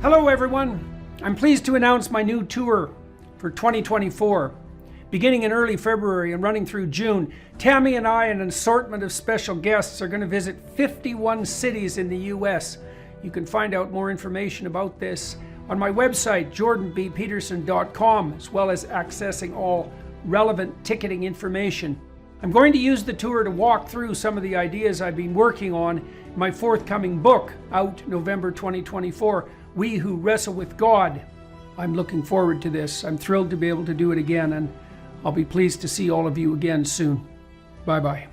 Hello everyone, I'm pleased to announce my new tour for 2024. Beginning in early February and running through June, Tammy and I and an assortment of special guests are going to visit 51 cities in the US. You can find out more information about this on my website, jordanbpeterson.com, as well as accessing all relevant ticketing information. I'm going to use the tour to walk through some of the ideas I've been working on in my forthcoming book, out November 2024, We Who Wrestle with God. I'm looking forward to this. I'm thrilled to be able to do it again, and I'll be pleased to see all of you again soon. Bye-bye.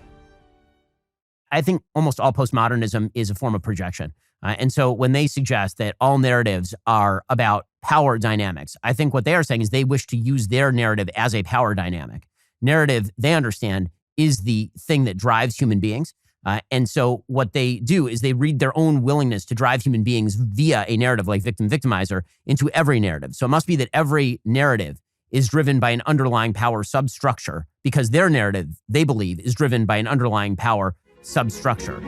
I think almost all postmodernism is a form of projection. And so when they suggest that all narratives are about power dynamics, I think what they are saying is they wish to use their narrative as a power dynamic. Narrative, they understand, is the thing that drives human beings. And so what they do is they read their own willingness to drive human beings via a narrative like victim-victimizer into every narrative. So it must be that every narrative is driven by an underlying power substructure because their narrative, they believe, is driven by an underlying power substructure.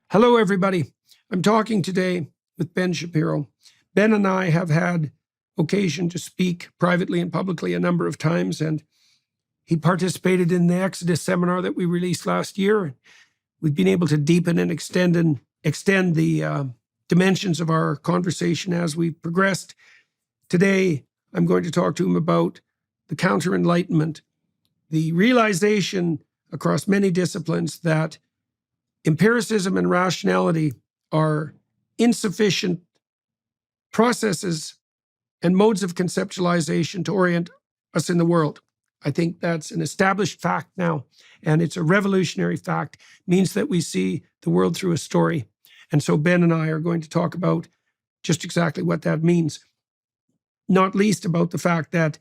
Hello, everybody. I'm talking today with Ben Shapiro. Ben and I have had occasion to speak privately and publicly a number of times, and he participated in the Exodus seminar that we released last year. We've been able to deepen and extend the dimensions of our conversation as we progressed. Today, I'm going to talk to him about the counter-enlightenment, the realization across many disciplines that empiricism and rationality are insufficient processes and modes of conceptualization to orient us in the world. I think that's an established fact now, and it's a revolutionary fact. It means that we see the world through a story. And so Ben and I are going to talk about just exactly what that means, not least about the fact that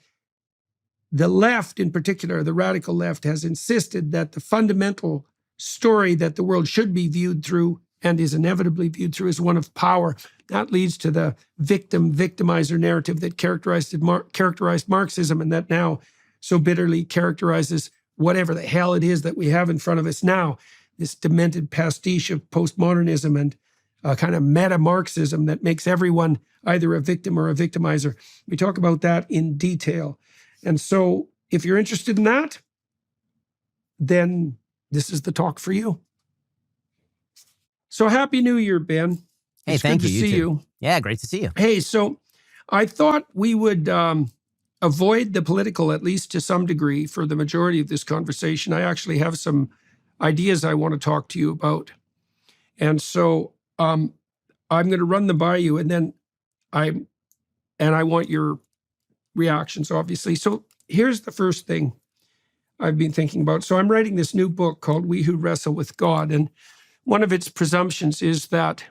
the left, in particular, the radical left, has insisted that the fundamental story that the world should be viewed through and is inevitably viewed through is one of power. That leads to the victim-victimizer narrative that characterized Marxism and that now so bitterly characterizes whatever the hell it is that we have in front of us now, this demented pastiche of postmodernism and kind of meta-Marxism that makes everyone either a victim or a victimizer. We talk about that in detail. And so if you're interested in that, then this is the talk for you. So Happy New Year, Ben. Hey, it's thank good you. to see you. Yeah, great to see you. Hey, so I thought we would avoid the political, at least to some degree, for the majority of this conversation. I actually have some ideas I want to talk to you about. And so I'm going to run them by you, and then I want your reactions, obviously. So here's the first thing I've been thinking about. So I'm writing this new book called We Who Wrestle with God. And one of its presumptions is that,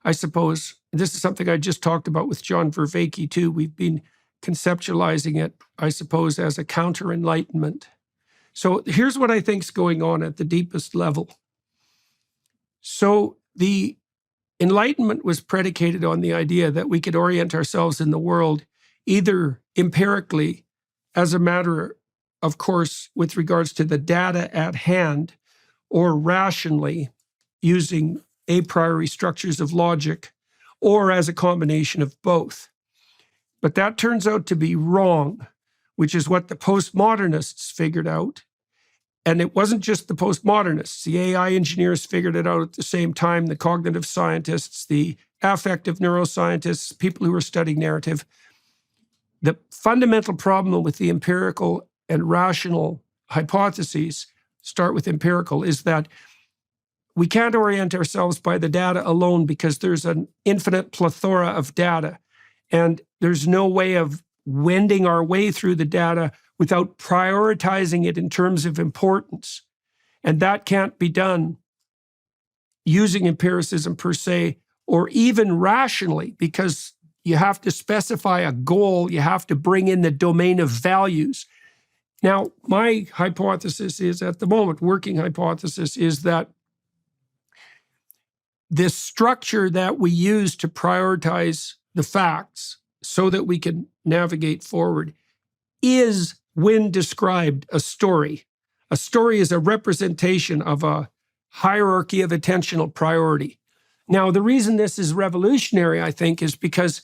I suppose, this is something I just talked about with John Vervaeke too. We've been conceptualizing it, I suppose, as a counter-enlightenment. So here's what I think's going on at the deepest level. So the Enlightenment was predicated on the idea that we could orient ourselves in the world either empirically, as a matter of course, with regards to the data at hand, or rationally using a priori structures of logic, or as a combination of both. But that turns out to be wrong, which is what the postmodernists figured out. And it wasn't just the postmodernists. The AI engineers figured it out at the same time, the cognitive scientists, the affective neuroscientists, people who were studying narrative. The fundamental problem with the empirical and rational hypotheses, start with empirical, is that we can't orient ourselves by the data alone because there's an infinite plethora of data. And there's no way of wending our way through the data without prioritizing it in terms of importance. And that can't be done using empiricism per se, or even rationally, because you have to specify a goal, you have to bring in the domain of values. Now, my hypothesis is, at the moment, working hypothesis, is that this structure that we use to prioritize the facts so that we can navigate forward is, when described, a story. A story is a representation of a hierarchy of attentional priority. Now, the reason this is revolutionary, I think, is because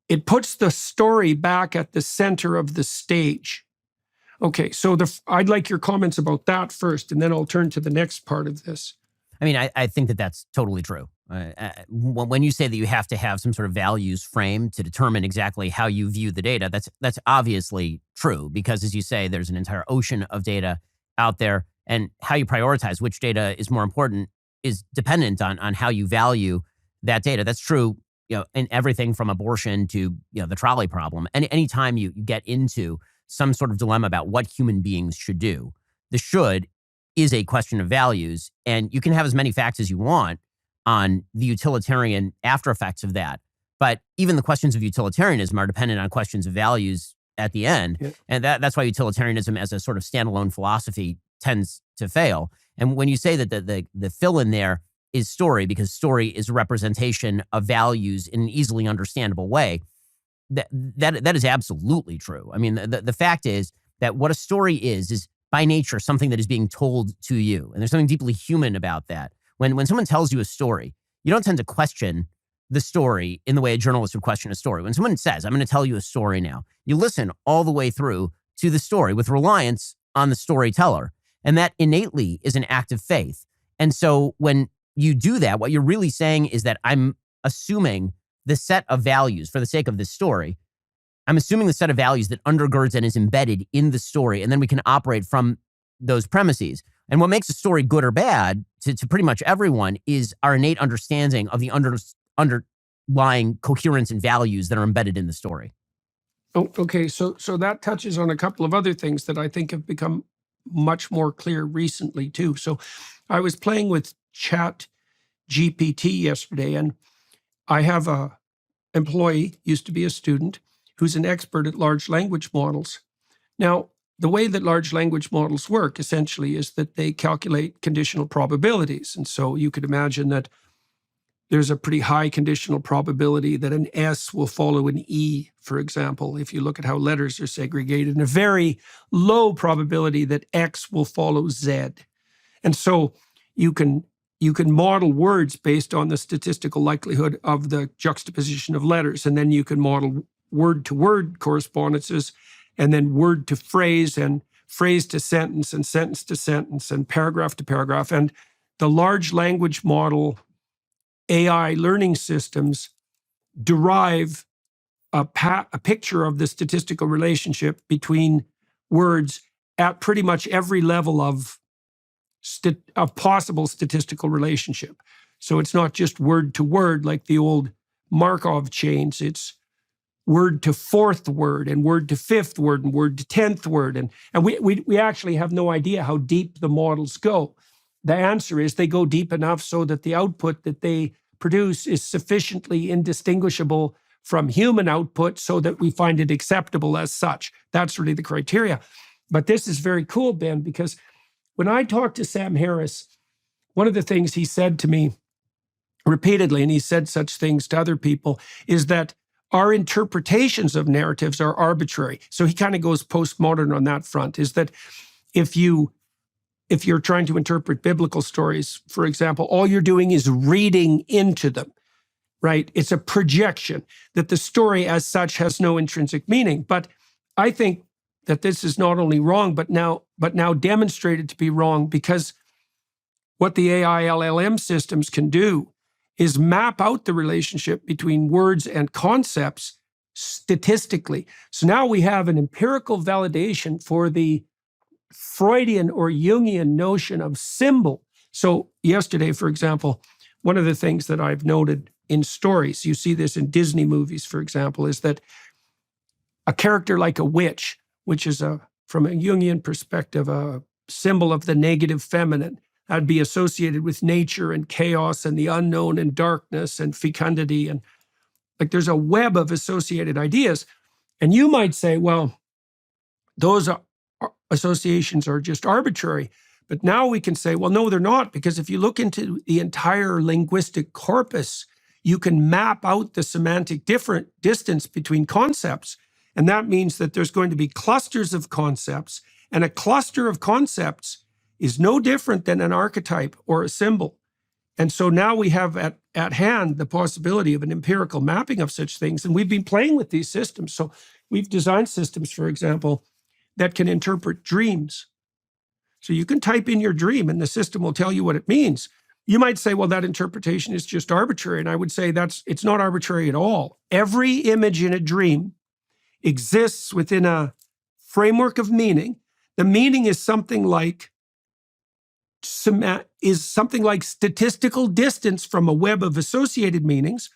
it puts the story back at the center of the stage. Okay, so I'd like your comments about that first, and then I'll turn to the next part of this. I mean, I think that that's totally true. When you say that you have to have some sort of values frame to determine exactly how you view the data, that's obviously true, because, as you say, there's an entire ocean of data out there, and how you prioritize which data is more important is dependent on how you value that data. That's true, in everything from abortion to the trolley problem. And anytime you get into some sort of dilemma about what human beings should do, the should is a question of values, and you can have as many facts as you want on the utilitarian after effects of that. But even the questions of utilitarianism are dependent on questions of values at the end. Yeah. And that's why utilitarianism as a sort of standalone philosophy tends to fail. And when you say that the fill in there is story, because story is a representation of values in an easily understandable way, that is absolutely true. I mean, the fact is that what a story is by nature something that is being told to you. And there's something deeply human about that. When someone tells you a story, you don't tend to question the story in the way a journalist would question a story. When someone says, I'm going to tell you a story now, you listen all the way through to the story with reliance on the storyteller. And that innately is an act of faith. And so when you do that, what you're really saying is that I'm assuming the set of values for the sake of this story. I'm assuming the set of values that undergirds and is embedded in the story, and then we can operate from those premises. And what makes a story good or bad to pretty much everyone is our innate understanding of the underlying coherence and values that are embedded in the story. Oh, okay. So that touches on a couple of other things that I think have become much more clear recently too. So I was playing with Chat GPT yesterday, and I have a employee, used to be a student, who's an expert at large language models. Now, the way that large language models work essentially is that they calculate conditional probabilities. And so you could imagine that there's a pretty high conditional probability that an S will follow an E, for example, if you look at how letters are segregated, and a very low probability that X will follow Z. And so you can model words based on the statistical likelihood of the juxtaposition of letters, and then you can model word-to-word correspondences, and then word to phrase, and phrase to sentence, and sentence to sentence, and paragraph to paragraph. And the large language model AI learning systems derive a picture of the statistical relationship between words at pretty much every level of possible statistical relationship. So it's not just word to word like the old Markov chains. It's word to fourth word, and word to fifth word, and word to 10th word. And we actually have no idea how deep the models go. The answer is they go deep enough so that the output that they produce is sufficiently indistinguishable from human output so that we find it acceptable as such. That's really the criteria. But this is very cool, Ben, because when I talked to Sam Harris, one of the things he said to me repeatedly, and he said such things to other people, is that our interpretations of narratives are arbitrary. So he kind of goes postmodern on that front, is that if you're trying to interpret biblical stories, for example, all you're doing is reading into them, right? It's a projection, that the story as such has no intrinsic meaning. But I think that this is not only wrong, but now demonstrated to be wrong, because what the AI LLM systems can do is map out the relationship between words and concepts statistically. So now we have an empirical validation for the Freudian or Jungian notion of symbol. So yesterday, for example, one of the things that I've noted in stories, you see this in Disney movies, for example, is that a character like a witch, which is from a Jungian perspective, a symbol of the negative feminine, that'd be associated with nature and chaos and the unknown and darkness and fecundity. And like there's a web of associated ideas. And you might say, well, those associations are just arbitrary. But now we can say, well, no, they're not, because if you look into the entire linguistic corpus, you can map out the semantic distance between concepts. And that means that there's going to be clusters of concepts, and a cluster of concepts is no different than an archetype or a symbol. And so now we have at hand the possibility of an empirical mapping of such things. And we've been playing with these systems. So we've designed systems, for example, that can interpret dreams. So you can type in your dream and the system will tell you what it means. You might say, well, that interpretation is just arbitrary. And I would say it's not arbitrary at all. Every image in a dream exists within a framework of meaning. The meaning is something like statistical distance from a web of associated meanings.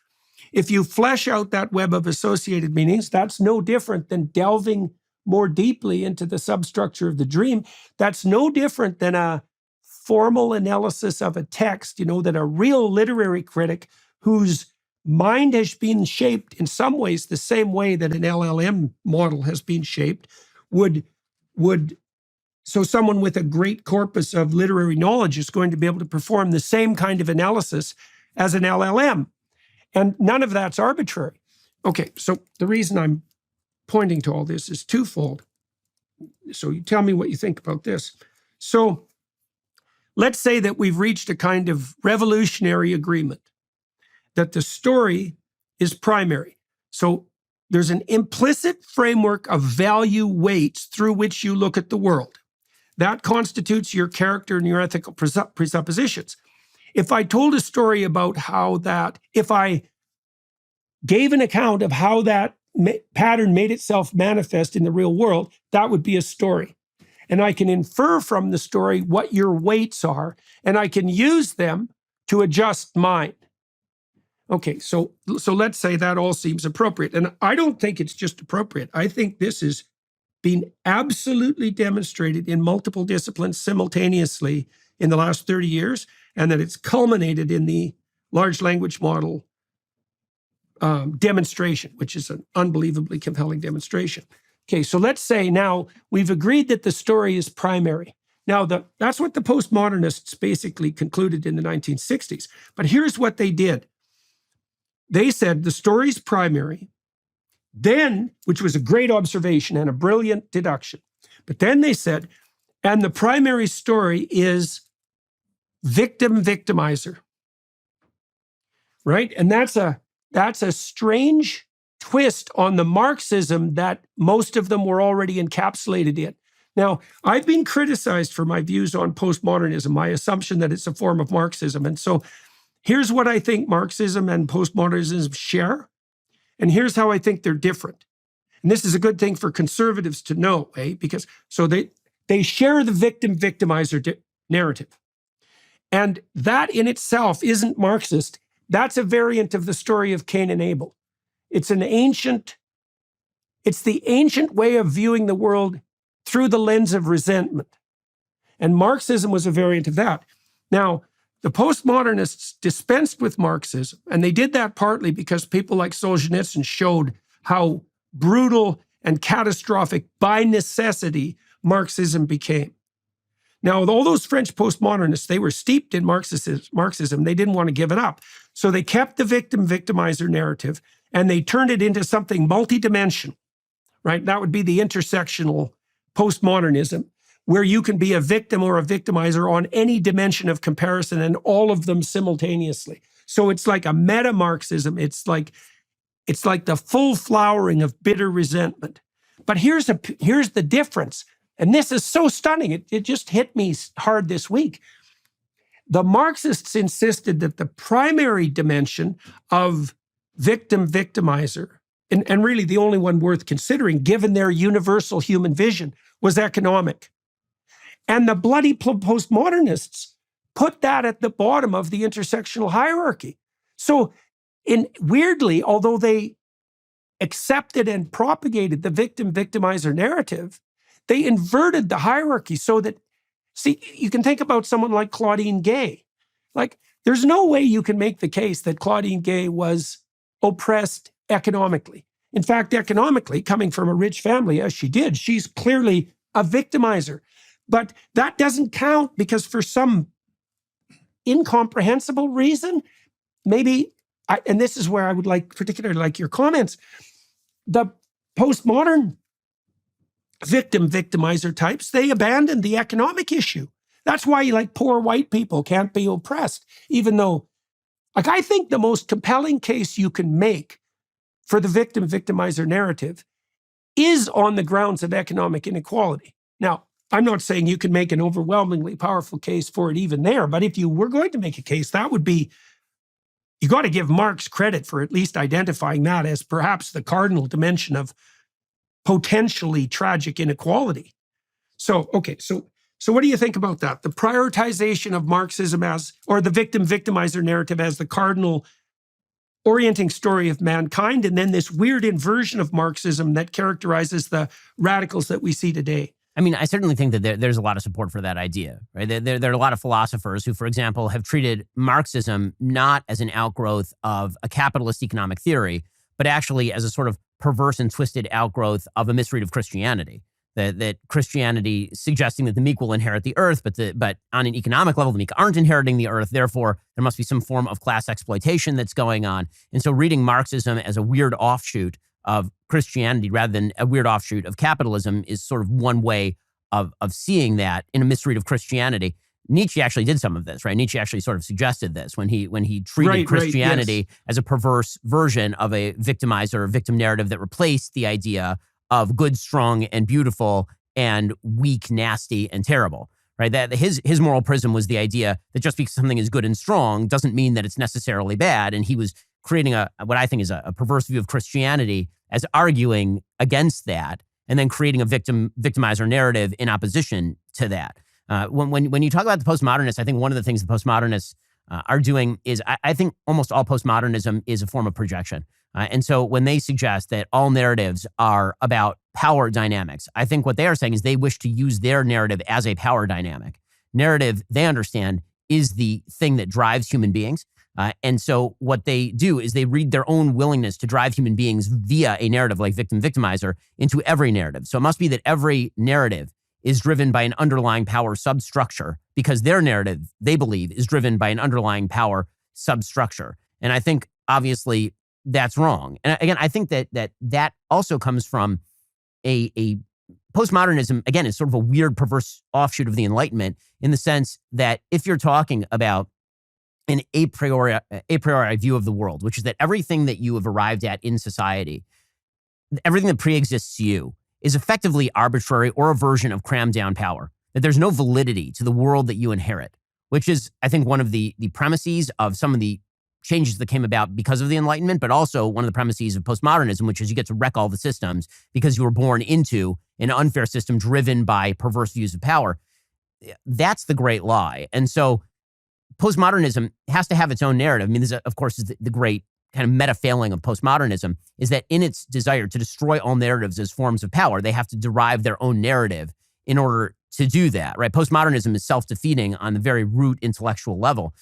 If you flesh out that web of associated meanings, that's no different than delving more deeply into the substructure of the dream. That's no different than a formal analysis of a text, that a real literary critic whose mind has been shaped in some ways the same way that an LLM model has been shaped so someone with a great corpus of literary knowledge is going to be able to perform the same kind of analysis as an LLM. And none of that's arbitrary. Okay, so the reason I'm pointing to all this is twofold. So you tell me what you think about this. So let's say that we've reached a kind of revolutionary agreement that the story is primary. So there's an implicit framework of value weights through which you look at the world. That constitutes your character and your ethical presuppositions. If I told a story about if I gave an account of how that pattern made itself manifest in the real world, that would be a story. And I can infer from the story what your weights are, and I can use them to adjust mine. Okay, so let's say that all seems appropriate. And I don't think it's just appropriate. I think this has been absolutely demonstrated in multiple disciplines simultaneously in the last 30 years, and that it's culminated in the large language model demonstration, which is an unbelievably compelling demonstration. Okay, so let's say now we've agreed that the story is primary. Now, that's what the postmodernists basically concluded in the 1960s. But here's what they did. They said the story's primary, then, which was a great observation and a brilliant deduction. But then they said, and the primary story is victim-victimizer, right? And that's a strange twist on the Marxism that most of them were already encapsulated in. Now, I've been criticized for my views on postmodernism, my assumption that it's a form of Marxism. And so here's what I think Marxism and postmodernism share, and here's how I think they're different. And this is a good thing for conservatives to know, because so they share the victim-victimizer narrative. And that in itself isn't Marxist. That's a variant of the story of Cain and Abel. It's the ancient way of viewing the world through the lens of resentment. And Marxism was a variant of that. Now, the postmodernists dispensed with Marxism, and they did that partly because people like Solzhenitsyn showed how brutal and catastrophic by necessity Marxism became. Now, all those French postmodernists, they were steeped in Marxism. They didn't want to give it up. So they kept the victim-victimizer narrative, and they turned it into something multidimensional, right? That would be the intersectional postmodernism, where you can be a victim or a victimizer on any dimension of comparison and all of them simultaneously. So it's like a meta-Marxism. It's like the full flowering of bitter resentment. But here's the difference. And this is so stunning. It just hit me hard this week. The Marxists insisted that the primary dimension of victim-victimizer, and really the only one worth considering, given their universal human vision, was economic. And the bloody postmodernists put that at the bottom of the intersectional hierarchy. So weirdly, although they accepted and propagated the victim-victimizer narrative, they inverted the hierarchy so that, you can think about someone like Claudine Gay. Like, there's no way you can make the case that Claudine Gay was oppressed economically. In fact, economically, coming from a rich family as she did, she's clearly a victimizer. But that doesn't count because for some incomprehensible reason, maybe and this is where I would particularly like your comments. The postmodern victimizer types, they abandoned the economic issue. That's why poor white people can't be oppressed, even though, I think the most compelling case you can make for the victimizer narrative is on the grounds of economic inequality. Now, I'm not saying you can make an overwhelmingly powerful case for it even there, but if you were going to make a case, that would be, you got to give Marx credit for at least identifying that as perhaps the cardinal dimension of potentially tragic inequality. So, okay, so what do you think about that? The prioritization of Marxism or the victimizer narrative as the cardinal orienting story of mankind, and then this weird inversion of Marxism that characterizes the radicals that we see today. I mean, I certainly think that there's a lot of support for that idea, right? There are a lot of philosophers who, for example, have treated Marxism not as an outgrowth of a capitalist economic theory, but actually as a sort of perverse and twisted outgrowth of a misread of Christianity. That Christianity suggesting that the meek will inherit the earth, but on an economic level, the meek aren't inheriting the earth. Therefore, there must be some form of class exploitation that's going on. And so reading Marxism as a weird offshoot of Christianity rather than a weird offshoot of capitalism is sort of one way of seeing that in a misread of Christianity. Nietzsche actually did some of this, right? Nietzsche actually sort of suggested this when he treated Christianity as a perverse version of a victimizer or victim narrative that replaced the idea of good, strong, and beautiful, and weak, nasty, and terrible, right? That his moral prism was the idea that just because something is good and strong doesn't mean that it's necessarily bad. And he was creating what I think is a perverse view of Christianity as arguing against that, and then creating a victimizer narrative in opposition to that. When you talk about the postmodernists, I think one of the things the postmodernists are doing is I think almost all postmodernism is a form of projection. And so when they suggest that all narratives are about power dynamics, I think what they are saying is they wish to use their narrative as a power dynamic. Narrative, they understand, is the thing that drives human beings. And so what they do is they read their own willingness to drive human beings via a narrative like victimizer into every narrative. So it must be that every narrative is driven by an underlying power substructure because their narrative, they believe, is driven by an underlying power substructure. And I think, obviously, that's wrong. And again, I think that also comes from a postmodernism, again, is sort of a weird, perverse offshoot of the Enlightenment in the sense that if you're talking about an a priori view of the world, which is that everything that you have arrived at in society, everything that preexists you, is effectively arbitrary or a version of crammed down power, that there's no validity to the world that you inherit, which is, I think, one of the premises of some of the changes that came about because of the Enlightenment, but also one of the premises of postmodernism, which is you get to wreck all the systems because you were born into an unfair system driven by perverse views of power. That's the great lie. And so postmodernism has to have its own narrative. I mean, this, of course, is the great kind of meta failing of postmodernism, is that in its desire to destroy all narratives as forms of power, they have to derive their own narrative in order to do that, right? Postmodernism is self-defeating on the very root intellectual level,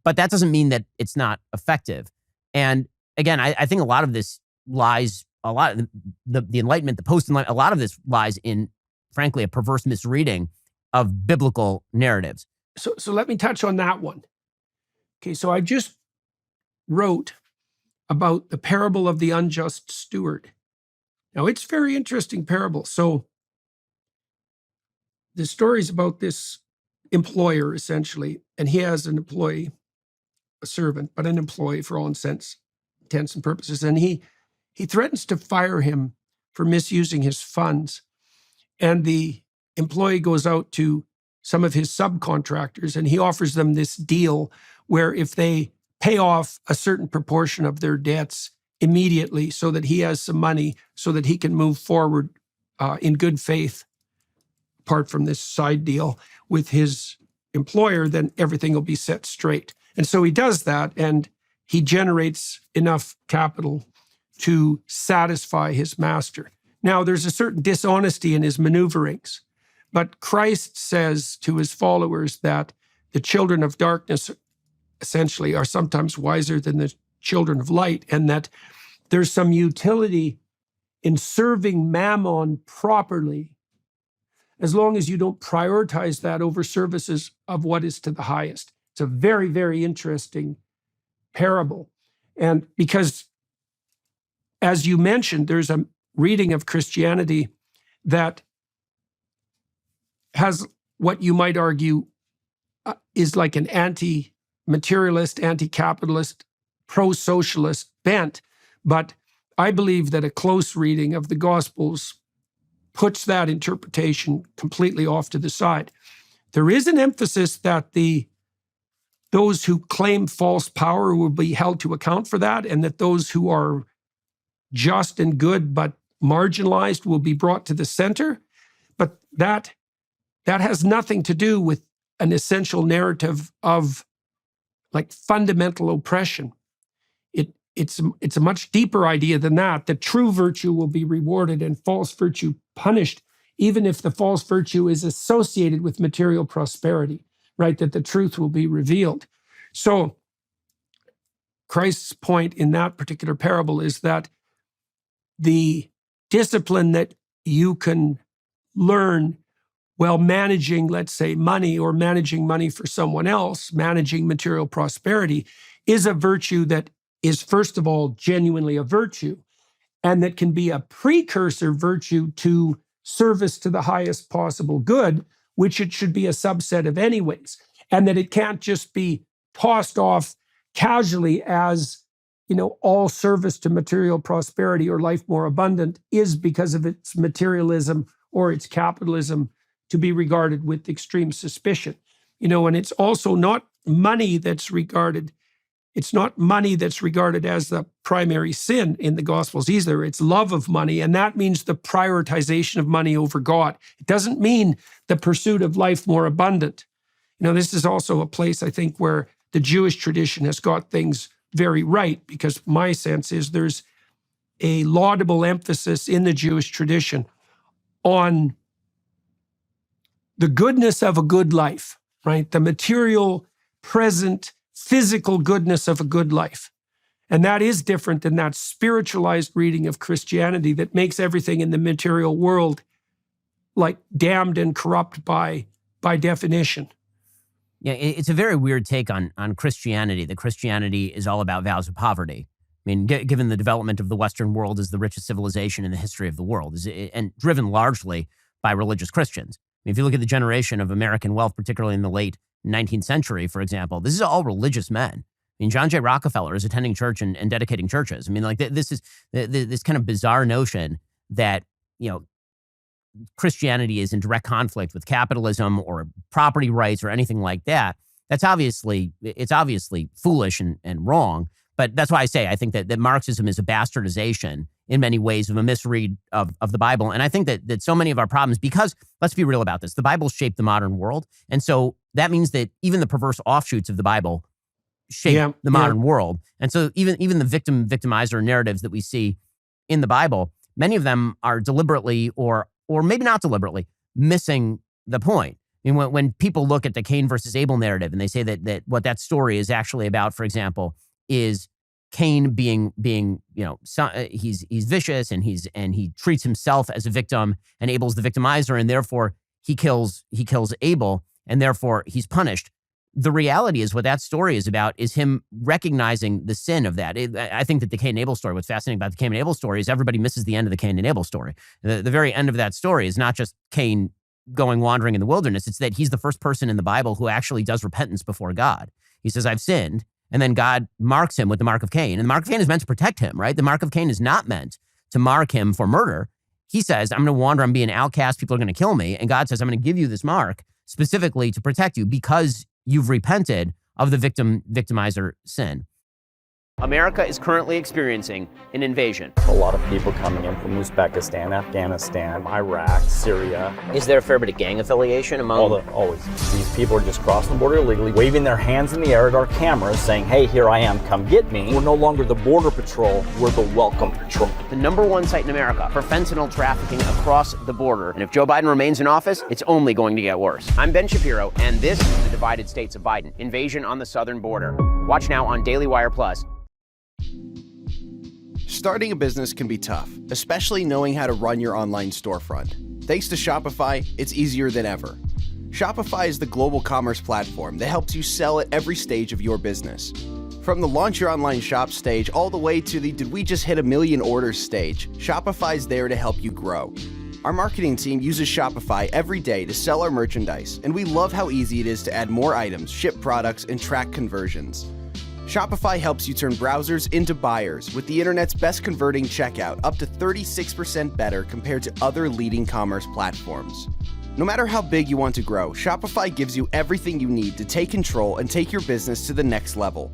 but that doesn't mean that it's not effective. And again, I think a lot of this lies, a lot of the Enlightenment, the post-Enlightenment, a lot of this lies in, frankly, a perverse misreading of biblical narratives. So let me touch on that one. Okay, so I just wrote about the parable of the unjust steward. Now, it's a very interesting parable. So the story is about this employer, essentially, and he has an employee, a servant, but an employee for all intents and purposes. And he threatens to fire him for misusing his funds. And the employee goes out to some of his subcontractors and he offers them this deal where if they pay off a certain proportion of their debts immediately so that he has some money so that he can move forward in good faith, apart from this side deal with his employer, then everything will be set straight. And so he does that, and he generates enough capital to satisfy his master. Now, there's a certain dishonesty in his maneuverings, but Christ says to his followers that the children of darkness essentially are sometimes wiser than the children of light, and that there's some utility in serving mammon properly, as long as you don't prioritize that over services of what is to the highest. It's a very, very interesting parable. And because, as you mentioned, there's a reading of Christianity that has what you might argue is like an anti-materialist, anti-capitalist, pro-socialist bent. But I believe that a close reading of the Gospels puts that interpretation completely off to the side. There is an emphasis that those who claim false power will be held to account for that, and that those who are just and good but marginalized will be brought to the center. But that has nothing to do with an essential narrative of like fundamental oppression. It's a much deeper idea than that. That true virtue will be rewarded and false virtue punished, even if the false virtue is associated with material prosperity, right? That the truth will be revealed. So Christ's point in that particular parable is that the discipline that you can learn while managing, let's say, money, or managing money for someone else, managing material prosperity, is a virtue that is, first of all, genuinely a virtue, and that can be a precursor virtue to service to the highest possible good, which it should be a subset of anyways, and that it can't just be tossed off casually as, all service to material prosperity or life more abundant is, because of its materialism or its capitalism, to be regarded with extreme suspicion. And it's also not money that's regarded. It's not money that's regarded as the primary sin in the Gospels either. It's love of money, and that means the prioritization of money over God. It doesn't mean the pursuit of life more abundant. This is also a place, I think, where the Jewish tradition has got things very right, because my sense is there's a laudable emphasis in the Jewish tradition on the goodness of a good life, right? The material, present, physical goodness of a good life. And that is different than that spiritualized reading of Christianity that makes everything in the material world like damned and corrupt by definition. Yeah, it's a very weird take on Christianity, that Christianity is all about vows of poverty. I mean, given the development of the Western world as the richest civilization in the history of the world, and driven largely by religious Christians. I mean, if you look at the generation of American wealth, particularly in the late 19th century, for example, this is all religious men. I mean, John J. Rockefeller is attending church and dedicating churches. I mean, like this is this kind of bizarre notion that, Christianity is in direct conflict with capitalism or property rights or anything like that. It's obviously foolish and wrong. But that's why I say I think that Marxism is a bastardization in many ways of a misread of the Bible. And I think that so many of our problems, because let's be real about this, the Bible shaped the modern world. And so that means that even the perverse offshoots of the Bible shape the modern world. And so even the victimizer narratives that we see in the Bible, many of them are deliberately or maybe not deliberately missing the point. I mean, when people look at the Cain versus Abel narrative and they say that what that story is actually about, for example, is Cain being he's vicious and he treats himself as a victim, and Abel's the victimizer, and therefore he kills Abel, and therefore he's punished. The reality is what that story is about is him recognizing the sin of that. I think that the Cain and Abel story, what's fascinating about the Cain and Abel story is everybody misses the end of the Cain and Abel story. The very end of that story is not just Cain going wandering in the wilderness. It's that he's the first person in the Bible who actually does repentance before God. He says, I've sinned. And then God marks him with the mark of Cain. And the mark of Cain is meant to protect him, right? The mark of Cain is not meant to mark him for murder. He says, I'm going to wander, I'm being an outcast, people are going to kill me. And God says, I'm going to give you this mark specifically to protect you because you've repented of the victimizer sin. America is currently experiencing an invasion. A lot of people coming in from Uzbekistan, Afghanistan, Iraq, Syria. Is there a fair bit of gang affiliation among? Always. These people are just crossing the border illegally, waving their hands in the air at our cameras, saying, hey, here I am, come get me. We're no longer the border patrol, we're the welcome patrol. The #1 site in America for fentanyl trafficking across the border. And if Joe Biden remains in office, it's only going to get worse. I'm Ben Shapiro, and this is the divided states of Biden. Invasion on the southern border. Watch now on Daily Wire Plus. Starting a business can be tough, especially knowing how to run your online storefront. Thanks to Shopify, it's easier than ever. Shopify is the global commerce platform that helps you sell at every stage of your business. From the launch your online shop stage all the way to the did we just hit a million orders stage, Shopify's there to help you grow. Our marketing team uses Shopify every day to sell our merchandise, and we love how easy it is to add more items, ship products, and track conversions. Shopify helps you turn browsers into buyers with the internet's best converting checkout, up to 36% better compared to other leading commerce platforms. No matter how big you want to grow, Shopify gives you everything you need to take control and take your business to the next level.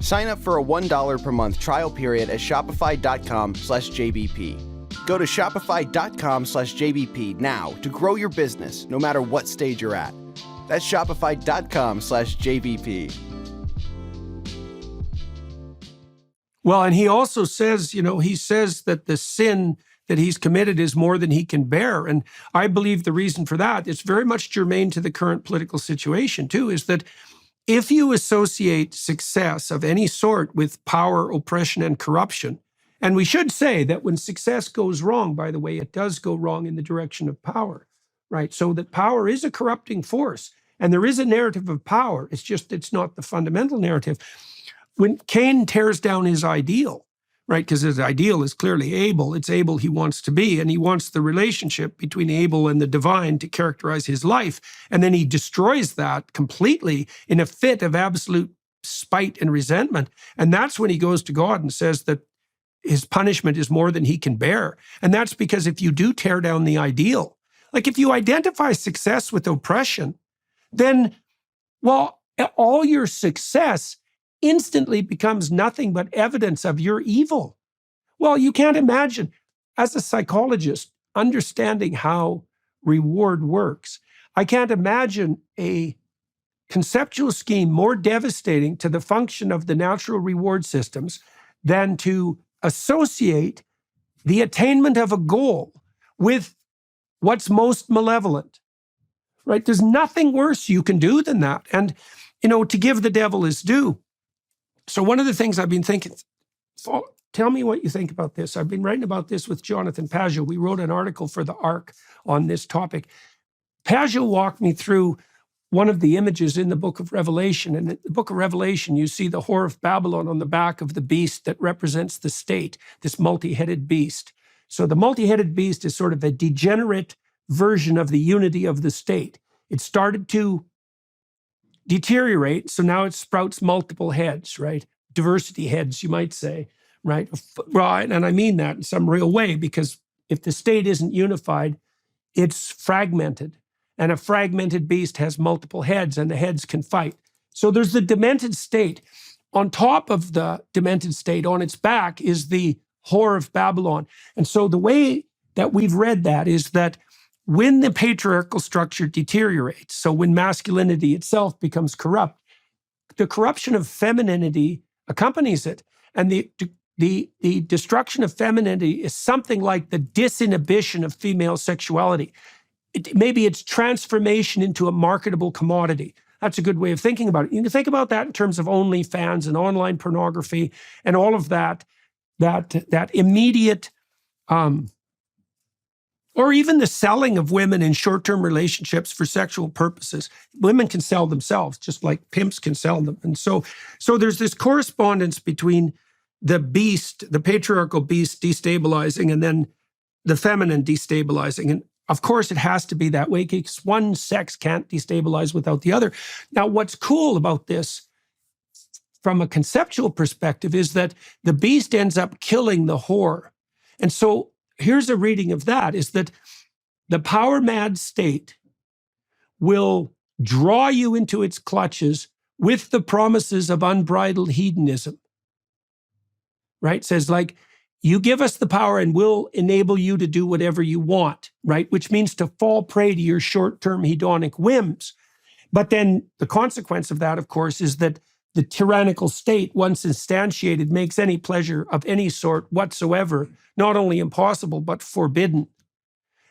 Sign up for a $1 per month trial period at shopify.com/JBP. Go to shopify.com/JBP now to grow your business no matter what stage you're at. That's shopify.com/JBP. Well, and he also says, he says that the sin that he's committed is more than he can bear. And I believe the reason for that, it's very much germane to the current political situation too, is that if you associate success of any sort with power, oppression, and corruption, and we should say that when success goes wrong, by the way, it does go wrong in the direction of power, right? So that power is a corrupting force, and there is a narrative of power. It's not the fundamental narrative. When Cain tears down his ideal, right, because his ideal is clearly Abel, it's Abel he wants to be, and he wants the relationship between Abel and the divine to characterize his life, and then he destroys that completely in a fit of absolute spite and resentment, and that's when he goes to God and says that his punishment is more than he can bear. And that's because if you do tear down the ideal, like if you identify success with oppression, then, well, all your success instantly becomes nothing but evidence of your evil. Well, you can't imagine, as a psychologist, understanding how reward works. I can't imagine a conceptual scheme more devastating to the function of the natural reward systems than to associate the attainment of a goal with what's most malevolent, right? There's nothing worse you can do than that. And, to give the devil his due. So one of the things I've been thinking, tell me what you think about this. I've been writing about this with Jonathan Pageau. We wrote an article for the Arc on this topic. Pageau walked me through one of the images in the book of Revelation. And in the book of Revelation, you see the whore of Babylon on the back of the beast that represents the state, this multi-headed beast. So the multi-headed beast is sort of a degenerate version of the unity of the state. It started to deteriorate, so now it sprouts multiple heads, right? Diversity heads, you might say, right? Right, and I mean that in some real way, because if the state isn't unified, it's fragmented. And a fragmented beast has multiple heads, and the heads can fight. So there's the demented state. On top of the demented state, on its back, is the whore of Babylon. And so the way that we've read that is that when the patriarchal structure deteriorates, so when masculinity itself becomes corrupt, the corruption of femininity accompanies it. And the destruction of femininity is something like the disinhibition of female sexuality. Maybe it's transformation into a marketable commodity. That's a good way of thinking about it. You can think about that in terms of OnlyFans and online pornography and all of that immediate, or even the selling of women in short-term relationships for sexual purposes. Women can sell themselves, just like pimps can sell them. And so there's this correspondence between the beast, the patriarchal beast destabilizing, and then the feminine destabilizing. And of course, it has to be that way because one sex can't destabilize without the other. Now, what's cool about this from a conceptual perspective is that the beast ends up killing the whore. And so here's a reading of that, is that the power-mad state will draw you into its clutches with the promises of unbridled hedonism, right? It says, like, you give us the power and we'll enable you to do whatever you want, right? Which means to fall prey to your short-term hedonic whims. But then the consequence of that, of course, is that the tyrannical state, once instantiated, makes any pleasure of any sort whatsoever not only impossible, but forbidden.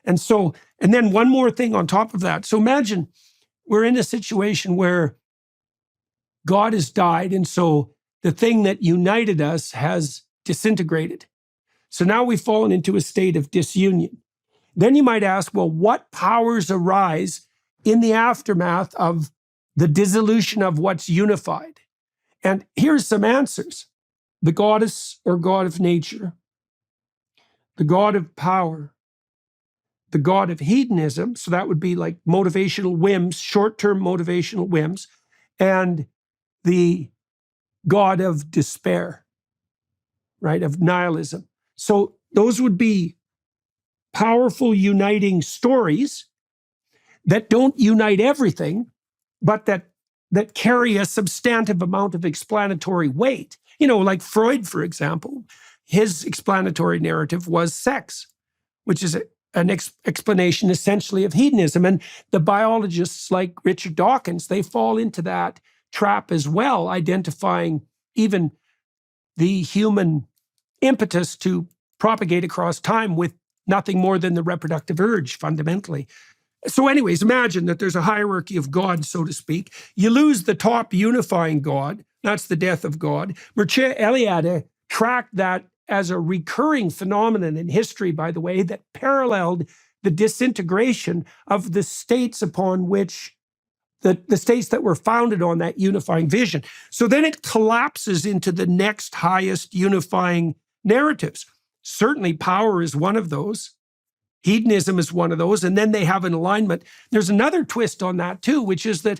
And then one more thing on top of that. So imagine we're in a situation where God has died, and so the thing that united us has disintegrated. So now we've fallen into a state of disunion. Then you might ask, well, what powers arise in the aftermath of the dissolution of what's unified? And here's some answers. The goddess or god of nature, the god of power, the god of hedonism, so that would be like motivational whims, short-term motivational whims, and the god of despair, right, of nihilism. So those would be powerful uniting stories that don't unite everything, but that carry a substantive amount of explanatory weight. You know, like Freud, for example, his explanatory narrative was sex, which is an explanation essentially of hedonism. And the biologists like Richard Dawkins, they fall into that trap as well, identifying even the human impetus to propagate across time with nothing more than the reproductive urge, fundamentally. So anyways, imagine that there's a hierarchy of God, so to speak. You lose the top unifying God. That's the death of God. Mircea Eliade tracked that as a recurring phenomenon in history, by the way, that paralleled the disintegration of the states upon which the states that were founded on that unifying vision. So then it collapses into the next highest unifying narratives. Certainly power is one of those. Hedonism is one of those. And then they have an alignment. There's another twist on that too, which is that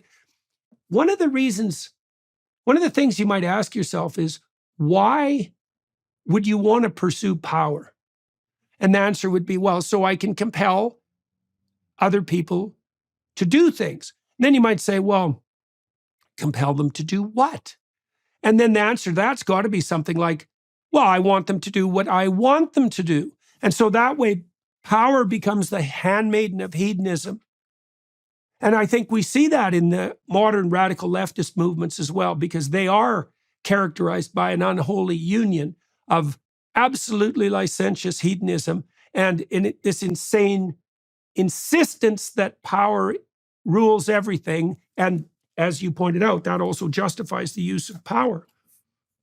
one of the things you might ask yourself is, why would you want to pursue power? And the answer would be, well, so I can compel other people to do things. And then you might say, well, compel them to do what? And then the answer to that's got to be something like, well, I want them to do what I want them to do. And so that way, power becomes the handmaiden of hedonism. And I think we see that in the modern radical leftist movements as well, because they are characterized by an unholy union of absolutely licentious hedonism and in this insane insistence that power rules everything. And as you pointed out, that also justifies the use of power.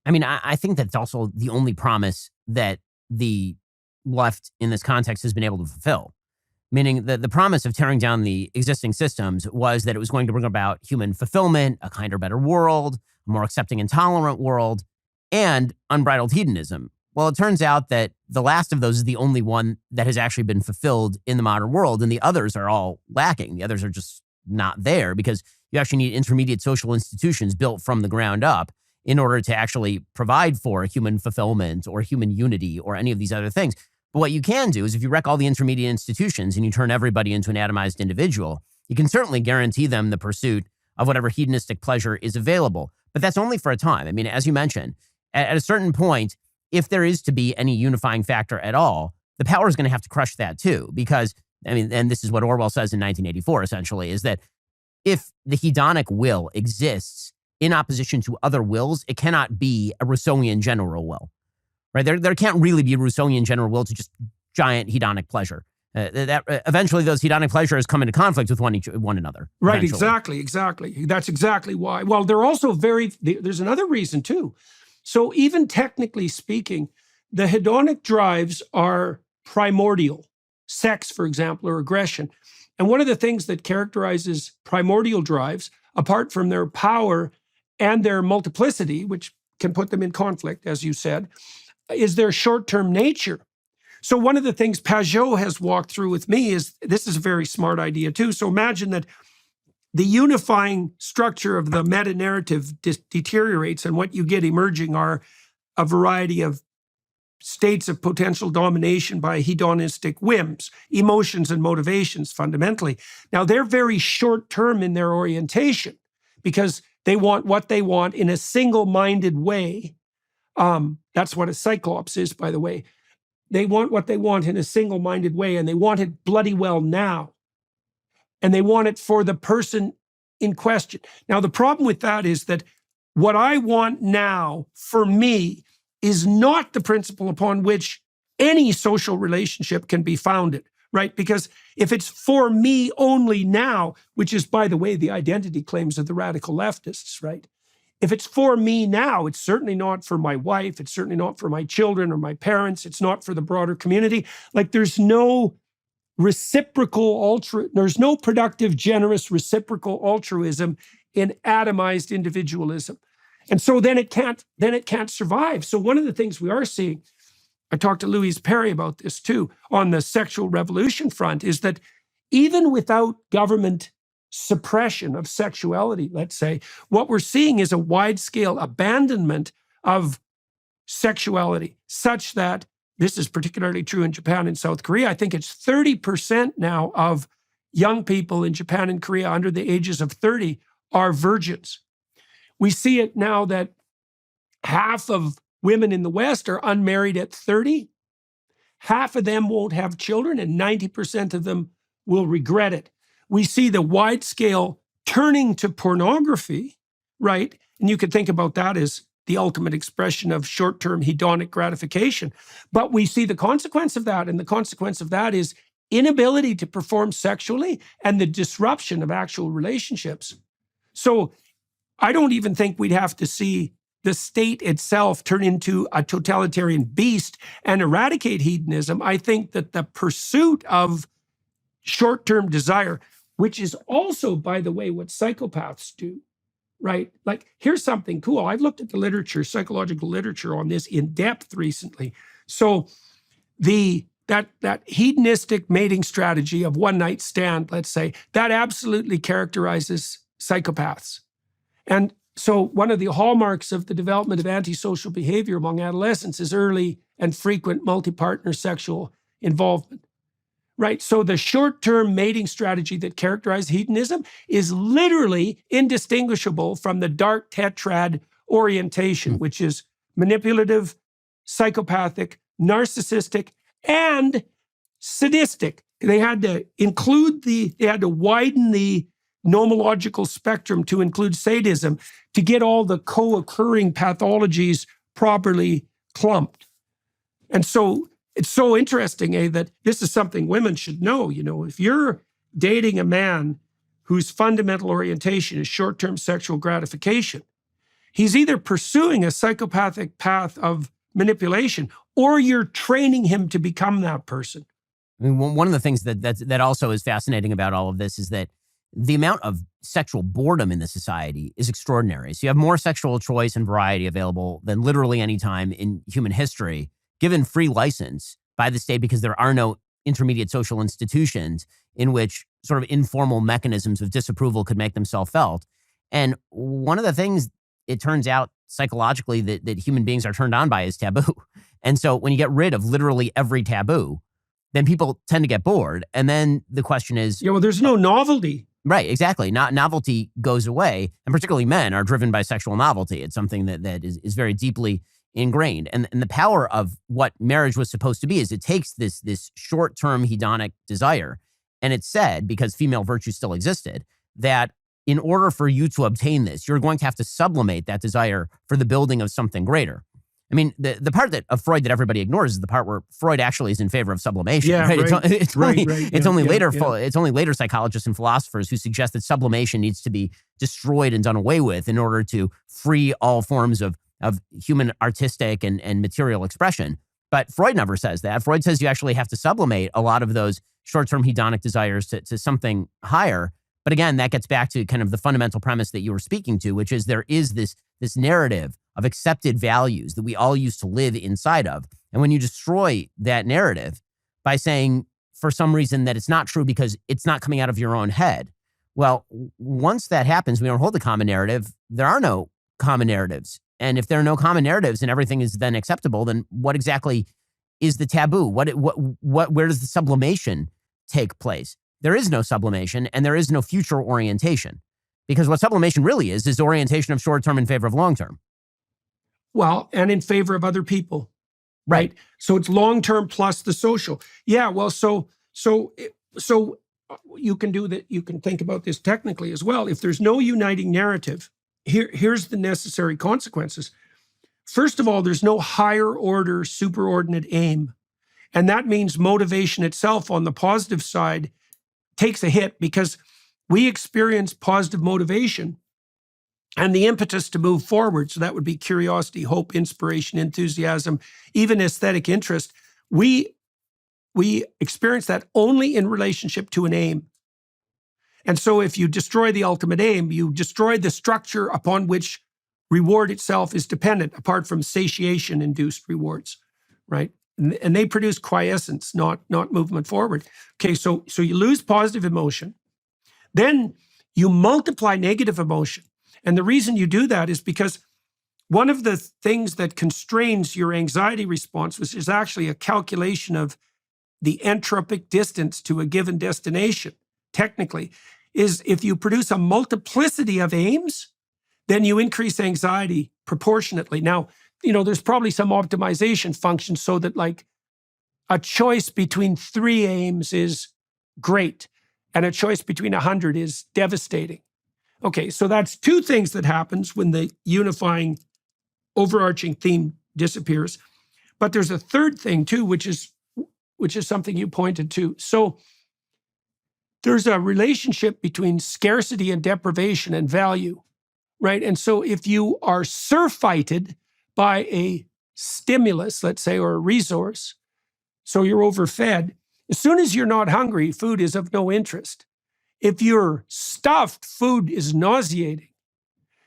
I mean, I think that's also the only promise that the left in this context has been able to fulfill. Meaning that the promise of tearing down the existing systems was that it was going to bring about human fulfillment, a kinder, better world, a more accepting and tolerant world, and unbridled hedonism. Well, it turns out that the last of those is the only one that has actually been fulfilled in the modern world, and the others are all lacking. The others are just not there because you actually need intermediate social institutions built from the ground up in order to actually provide for human fulfillment or human unity or any of these other things. But what you can do is if you wreck all the intermediate institutions and you turn everybody into an atomized individual, you can certainly guarantee them the pursuit of whatever hedonistic pleasure is available. But that's only for a time. I mean, as you mentioned, at a certain point, if there is to be any unifying factor at all, the power is going to have to crush that too. Because, I mean, and this is what Orwell says in 1984, essentially, is that if the hedonic will exists in opposition to other wills, it cannot be a Rousseauian general will. Right? There can't really be a Rousseauian general will to just giant hedonic pleasure. Eventually, those hedonic pleasures come into conflict with one another. Right, eventually. exactly. That's exactly why. Well, they're also there's another reason too. So even technically speaking, the hedonic drives are primordial. Sex, for example, or aggression. And one of the things that characterizes primordial drives, apart from their power and their multiplicity, which can put them in conflict, as you said, is their short-term nature. So one of the things Pajot has walked through with me is, this is a very smart idea too. So imagine that the unifying structure of the meta-narrative deteriorates, and what you get emerging are a variety of states of potential domination by hedonistic whims, emotions and motivations fundamentally. Now, they're very short-term in their orientation because they want what they want in a single-minded way. That's what a cyclops is, by the way. They want what they want in a single-minded way, and they want it bloody well now. And they want it for the person in question. Now, the problem with that is that what I want now for me is not the principle upon which any social relationship can be founded, right? Because if it's for me only now, which is, by the way, the identity claims of the radical leftists, right? If it's for me now, it's certainly not for my wife. It's certainly not for my children or my parents. It's not for the broader community. Like, there's no there's no productive, generous, reciprocal altruism in atomized individualism. And so then it can't survive. So one of the things we are seeing, I talked to Louise Perry about this too, on the sexual revolution front, is that even without government suppression of sexuality, let's say, what we're seeing is a wide-scale abandonment of sexuality, such that this is particularly true in Japan and South Korea. I think it's 30% now of young people in Japan and Korea under the ages of 30 are virgins. We see it now that half of women in the West are unmarried at 30. Half of them won't have children, and 90% of them will regret it. We see the wide-scale turning to pornography, right? And you could think about that as the ultimate expression of short-term hedonic gratification. But we see the consequence of that, and the consequence of that is inability to perform sexually and the disruption of actual relationships. So I don't even think we'd have to see the state itself turn into a totalitarian beast and eradicate hedonism. I think that the pursuit of short-term desire, which is also, by the way, what psychopaths do, right? Like, here's something cool. I've looked at the literature, psychological literature on this in depth recently. So that hedonistic mating strategy of one night stand, let's say, that absolutely characterizes psychopaths. And so one of the hallmarks of the development of antisocial behavior among adolescents is early and frequent multi-partner sexual involvement. Right. So the short-term mating strategy that characterized hedonism is literally indistinguishable from the dark tetrad orientation, which is manipulative, psychopathic, narcissistic, and sadistic. They had to widen the nomological spectrum to include sadism to get all the co-occurring pathologies properly clumped. And so it's so interesting, that this is something women should know. If you're dating a man whose fundamental orientation is short-term sexual gratification, he's either pursuing a psychopathic path of manipulation or you're training him to become that person. I mean, one of the things that also is fascinating about all of this is that the amount of sexual boredom in the society is extraordinary. So you have more sexual choice and variety available than literally any time in human history, given free license by the state because there are no intermediate social institutions in which sort of informal mechanisms of disapproval could make themselves felt. And one of the things, it turns out psychologically, that human beings are turned on by is taboo. And so when you get rid of literally every taboo, then people tend to get bored. And then the question is... Yeah, well, there's no novelty. Right, exactly. Novelty goes away. And particularly men are driven by sexual novelty. It's something that is very deeply ingrained. And the power of what marriage was supposed to be is it takes this short-term hedonic desire. And it's said, because female virtue still existed, that in order for you to obtain this, you're going to have to sublimate that desire for the building of something greater. I mean, the part of Freud that everybody ignores is the part where Freud actually is in favor of sublimation. Yeah, right? Right. It's only later psychologists and philosophers who suggest that sublimation needs to be destroyed and done away with in order to free all forms of human artistic and material expression. But Freud never says that. Freud says you actually have to sublimate a lot of those short-term hedonic desires to something higher. But again, that gets back to kind of the fundamental premise that you were speaking to, which is there is this narrative of accepted values that we all used to live inside of. And when you destroy that narrative by saying for some reason that it's not true because it's not coming out of your own head, well, once that happens, we don't hold the common narrative. There are no common narratives. And if there are no common narratives and everything is then acceptable, then what exactly is the taboo? Where does the sublimation take place? There is no sublimation and there is no future orientation, because what sublimation really is orientation of short-term in favor of long-term. Well, and in favor of other people, right? So it's long-term plus the social. Yeah, well, so you can do that. You can think about this technically as well. If there's no uniting narrative, here's the necessary consequences. First of all, there's no higher order superordinate aim. And that means motivation itself on the positive side takes a hit, because we experience positive motivation and the impetus to move forward. So that would be curiosity, hope, inspiration, enthusiasm, even aesthetic interest. We experience that only in relationship to an aim. And so if you destroy the ultimate aim, you destroy the structure upon which reward itself is dependent, apart from satiation-induced rewards, right? And they produce quiescence, not movement forward. Okay, so you lose positive emotion. Then you multiply negative emotion. And the reason you do that is because one of the things that constrains your anxiety response, which is actually a calculation of the entropic distance to a given destination, technically, is if you produce a multiplicity of aims, then you increase anxiety proportionately. Now, there's probably some optimization function so that like a choice between 3 aims is great and a choice between 100 is devastating. Okay, so that's 2 things that happens when the unifying overarching theme disappears. But there's a third thing too, which is something you pointed to. So there's a relationship between scarcity and deprivation and value, right? And so if you are surfeited by a stimulus, let's say, or a resource, so you're overfed, as soon as you're not hungry, food is of no interest. If you're stuffed, food is nauseating.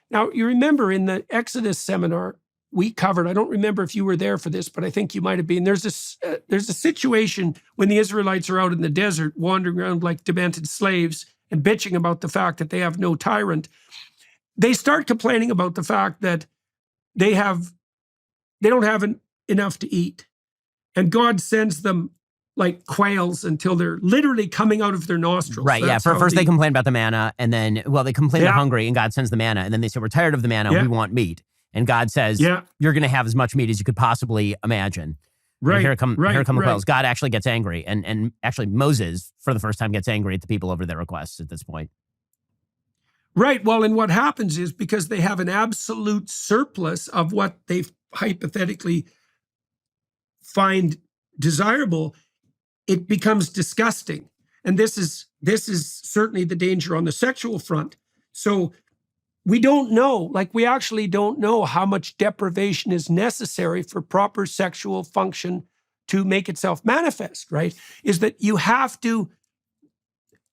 Now, you remember in the Exodus seminar we covered, I don't remember if you were there for this, but I think you might have been. There's a situation when the Israelites are out in the desert wandering around like demented slaves and bitching about the fact that they have no tyrant. They start complaining about the fact that they don't have enough to eat. And God sends them like quails until they're literally coming out of their nostrils. Right, yeah. First they complain about the manna, and then, they complain they're hungry, and God sends the manna, and then they say, we're tired of the manna, we want meat. And God says, you're going to have as much meat as you could possibly imagine. Right. And here come the quails. God actually gets angry, and actually Moses, for the first time, gets angry at the people over their requests at this point. Right, well, and what happens is because they have an absolute surplus of what they hypothetically find desirable, it becomes disgusting. And this is certainly the danger on the sexual front. So we don't know, we actually don't know how much deprivation is necessary for proper sexual function to make itself manifest, right? Is that you have to,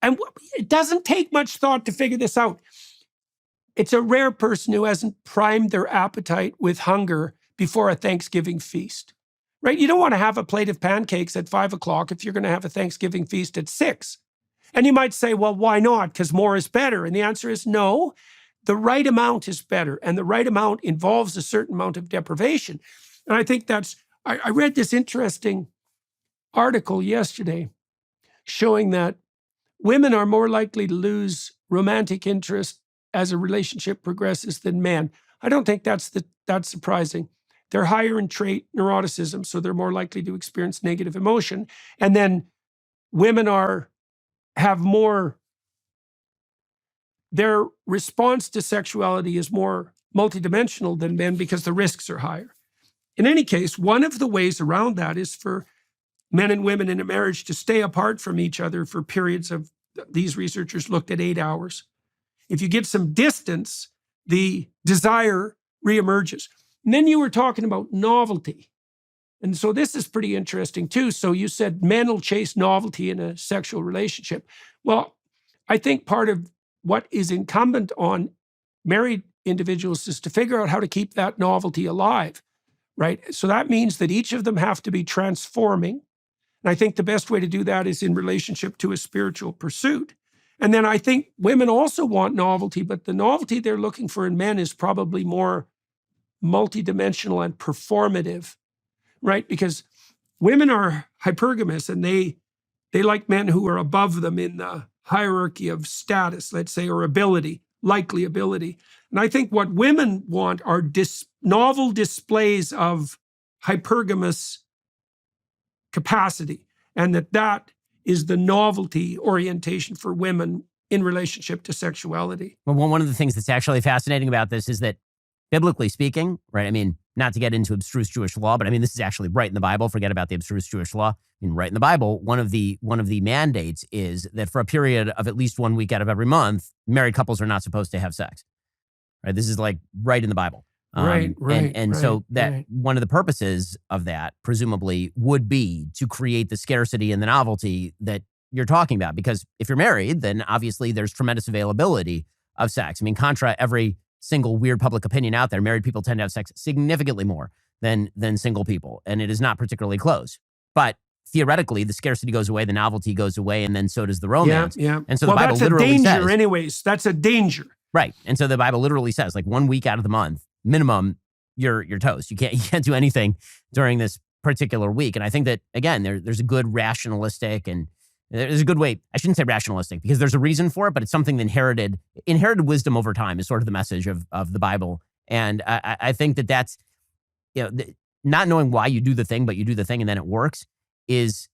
and it doesn't take much thought to figure this out. It's a rare person who hasn't primed their appetite with hunger before a Thanksgiving feast. Right? You don't want to have a plate of pancakes at 5 o'clock if you're going to have a Thanksgiving feast at 6. And you might say, well, why not? Because more is better. And the answer is no. The right amount is better. And the right amount involves a certain amount of deprivation. And I think I read this interesting article yesterday showing that women are more likely to lose romantic interest as a relationship progresses than men. I don't think that's surprising. They're higher in trait neuroticism, so they're more likely to experience negative emotion. And then women have more, their response to sexuality is more multidimensional than men because the risks are higher. In any case, one of the ways around that is for men and women in a marriage to stay apart from each other for periods of, these researchers looked at 8 hours. If you give some distance, the desire reemerges. And then you were talking about novelty. And so this is pretty interesting too. So you said men will chase novelty in a sexual relationship. Well, I think part of what is incumbent on married individuals is to figure out how to keep that novelty alive, right? So that means that each of them have to be transforming. And I think the best way to do that is in relationship to a spiritual pursuit. And then I think women also want novelty, but the novelty they're looking for in men is probably more multidimensional and performative, right? Because women are hypergamous and they like men who are above them in the hierarchy of status, let's say, or ability, likely ability. And I think what women want are novel displays of hypergamous capacity, and that is the novelty orientation for women in relationship to sexuality. Well, one of the things that's actually fascinating about this is that biblically speaking, right? I mean, not to get into abstruse Jewish law, but I mean, this is actually right in the Bible. Forget about the abstruse Jewish law. I mean, right in the Bible, one of the mandates is that for a period of at least 1 week out of every month, married couples are not supposed to have sex. Right? This is right in the Bible. So one of the purposes of that presumably would be to create the scarcity and the novelty that you're talking about. Because if you're married, then obviously there's tremendous availability of sex. I mean, contra every single weird public opinion out there, married people tend to have sex significantly more than single people, and it is not particularly close. But theoretically, the scarcity goes away, the novelty goes away, and then so does the romance. Yeah. And so the Bible that's a literally danger says, anyways. That's a danger. right. And so the Bible literally says, like 1 week out of the month, minimum, you're toast. You can't do anything during this particular week. And I think that, again, there's a good rationalistic, and there's a good way, I shouldn't say rationalistic because there's a reason for it, but it's something that inherited wisdom over time is sort of the message of the Bible. And I think that that's, not knowing why you do the thing, but you do the thing and then it works is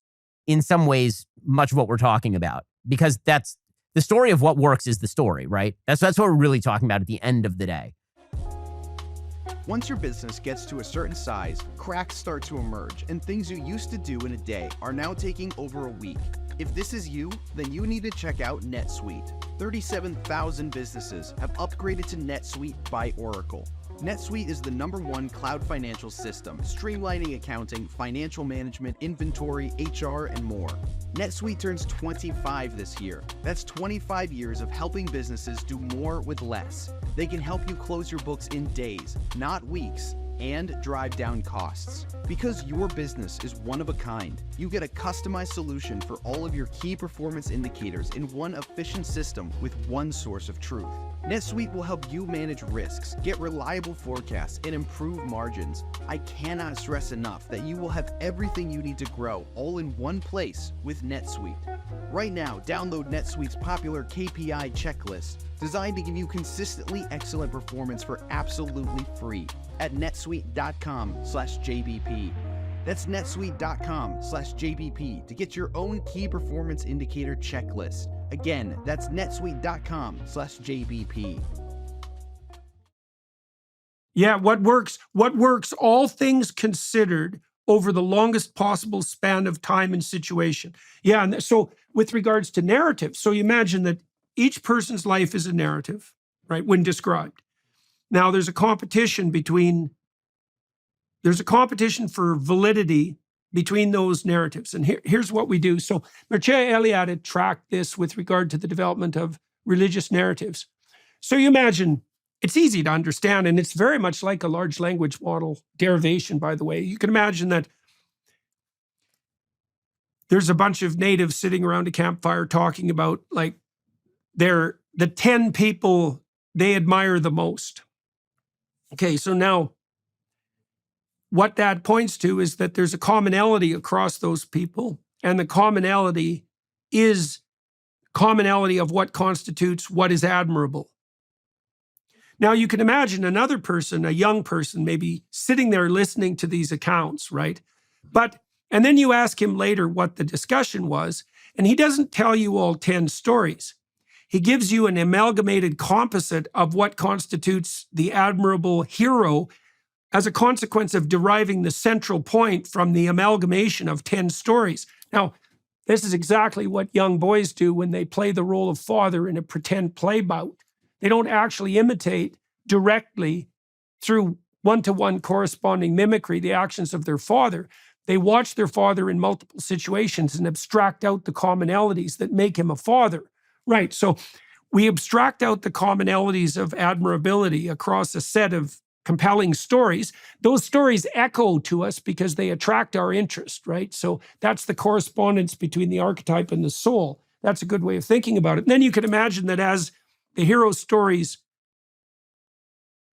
in some ways much of what we're talking about, because that's the story of what works is the story, right? That's what we're really talking about at the end of the day. Once your business gets to a certain size, cracks start to emerge, and things you used to do in a day are now taking over a week. If this is you, then you need to check out NetSuite. 37,000 businesses have upgraded to NetSuite by Oracle. NetSuite is the #1 cloud financial system, streamlining accounting, financial management, inventory, HR, and more. NetSuite turns 25 this year. That's 25 years of helping businesses do more with less. They can help you close your books in days, not weeks, and drive down costs. Because your business is one of a kind, you get a customized solution for all of your key performance indicators in one efficient system with one source of truth. NetSuite will help you manage risks, get reliable forecasts, and improve margins. I cannot stress enough that you will have everything you need to grow all in one place with NetSuite. Right now, download NetSuite's popular KPI checklist, designed to give you consistently excellent performance for absolutely free at netsuite.com/JBP. That's netsuite.com/JBP to get your own key performance indicator checklist. Again, that's netsuite.com/JBP. Yeah, what works, all things considered, over the longest possible span of time and situation. Yeah, and so with regards to narrative, so you imagine that each person's life is a narrative, right, when described. Now, there's a competition for validity between those narratives. And here's what we do. So Mircea Eliade had tracked this with regard to the development of religious narratives. So you imagine, it's easy to understand, and it's very much like a large language model derivation, by the way. You can imagine that there's a bunch of natives sitting around a campfire talking about, like, the 10 people they admire the most. Okay, so now what that points to is that there's a commonality across those people, and the commonality is commonality of what constitutes what is admirable. Now, you can imagine another person, a young person, maybe sitting there listening to these accounts, right? And then you ask him later what the discussion was, and he doesn't tell you all 10 stories. He gives you an amalgamated composite of what constitutes the admirable hero as a consequence of deriving the central point from the amalgamation of 10 stories. Now, this is exactly what young boys do when they play the role of father in a pretend play bout. They don't actually imitate directly through one-to-one corresponding mimicry the actions of their father. They watch their father in multiple situations and abstract out the commonalities that make him a father. Right, so we abstract out the commonalities of admirability across a set of compelling stories. Those stories echo to us because they attract our interest, right? So that's the correspondence between the archetype and the soul. That's a good way of thinking about it. And then you can imagine that as the hero stories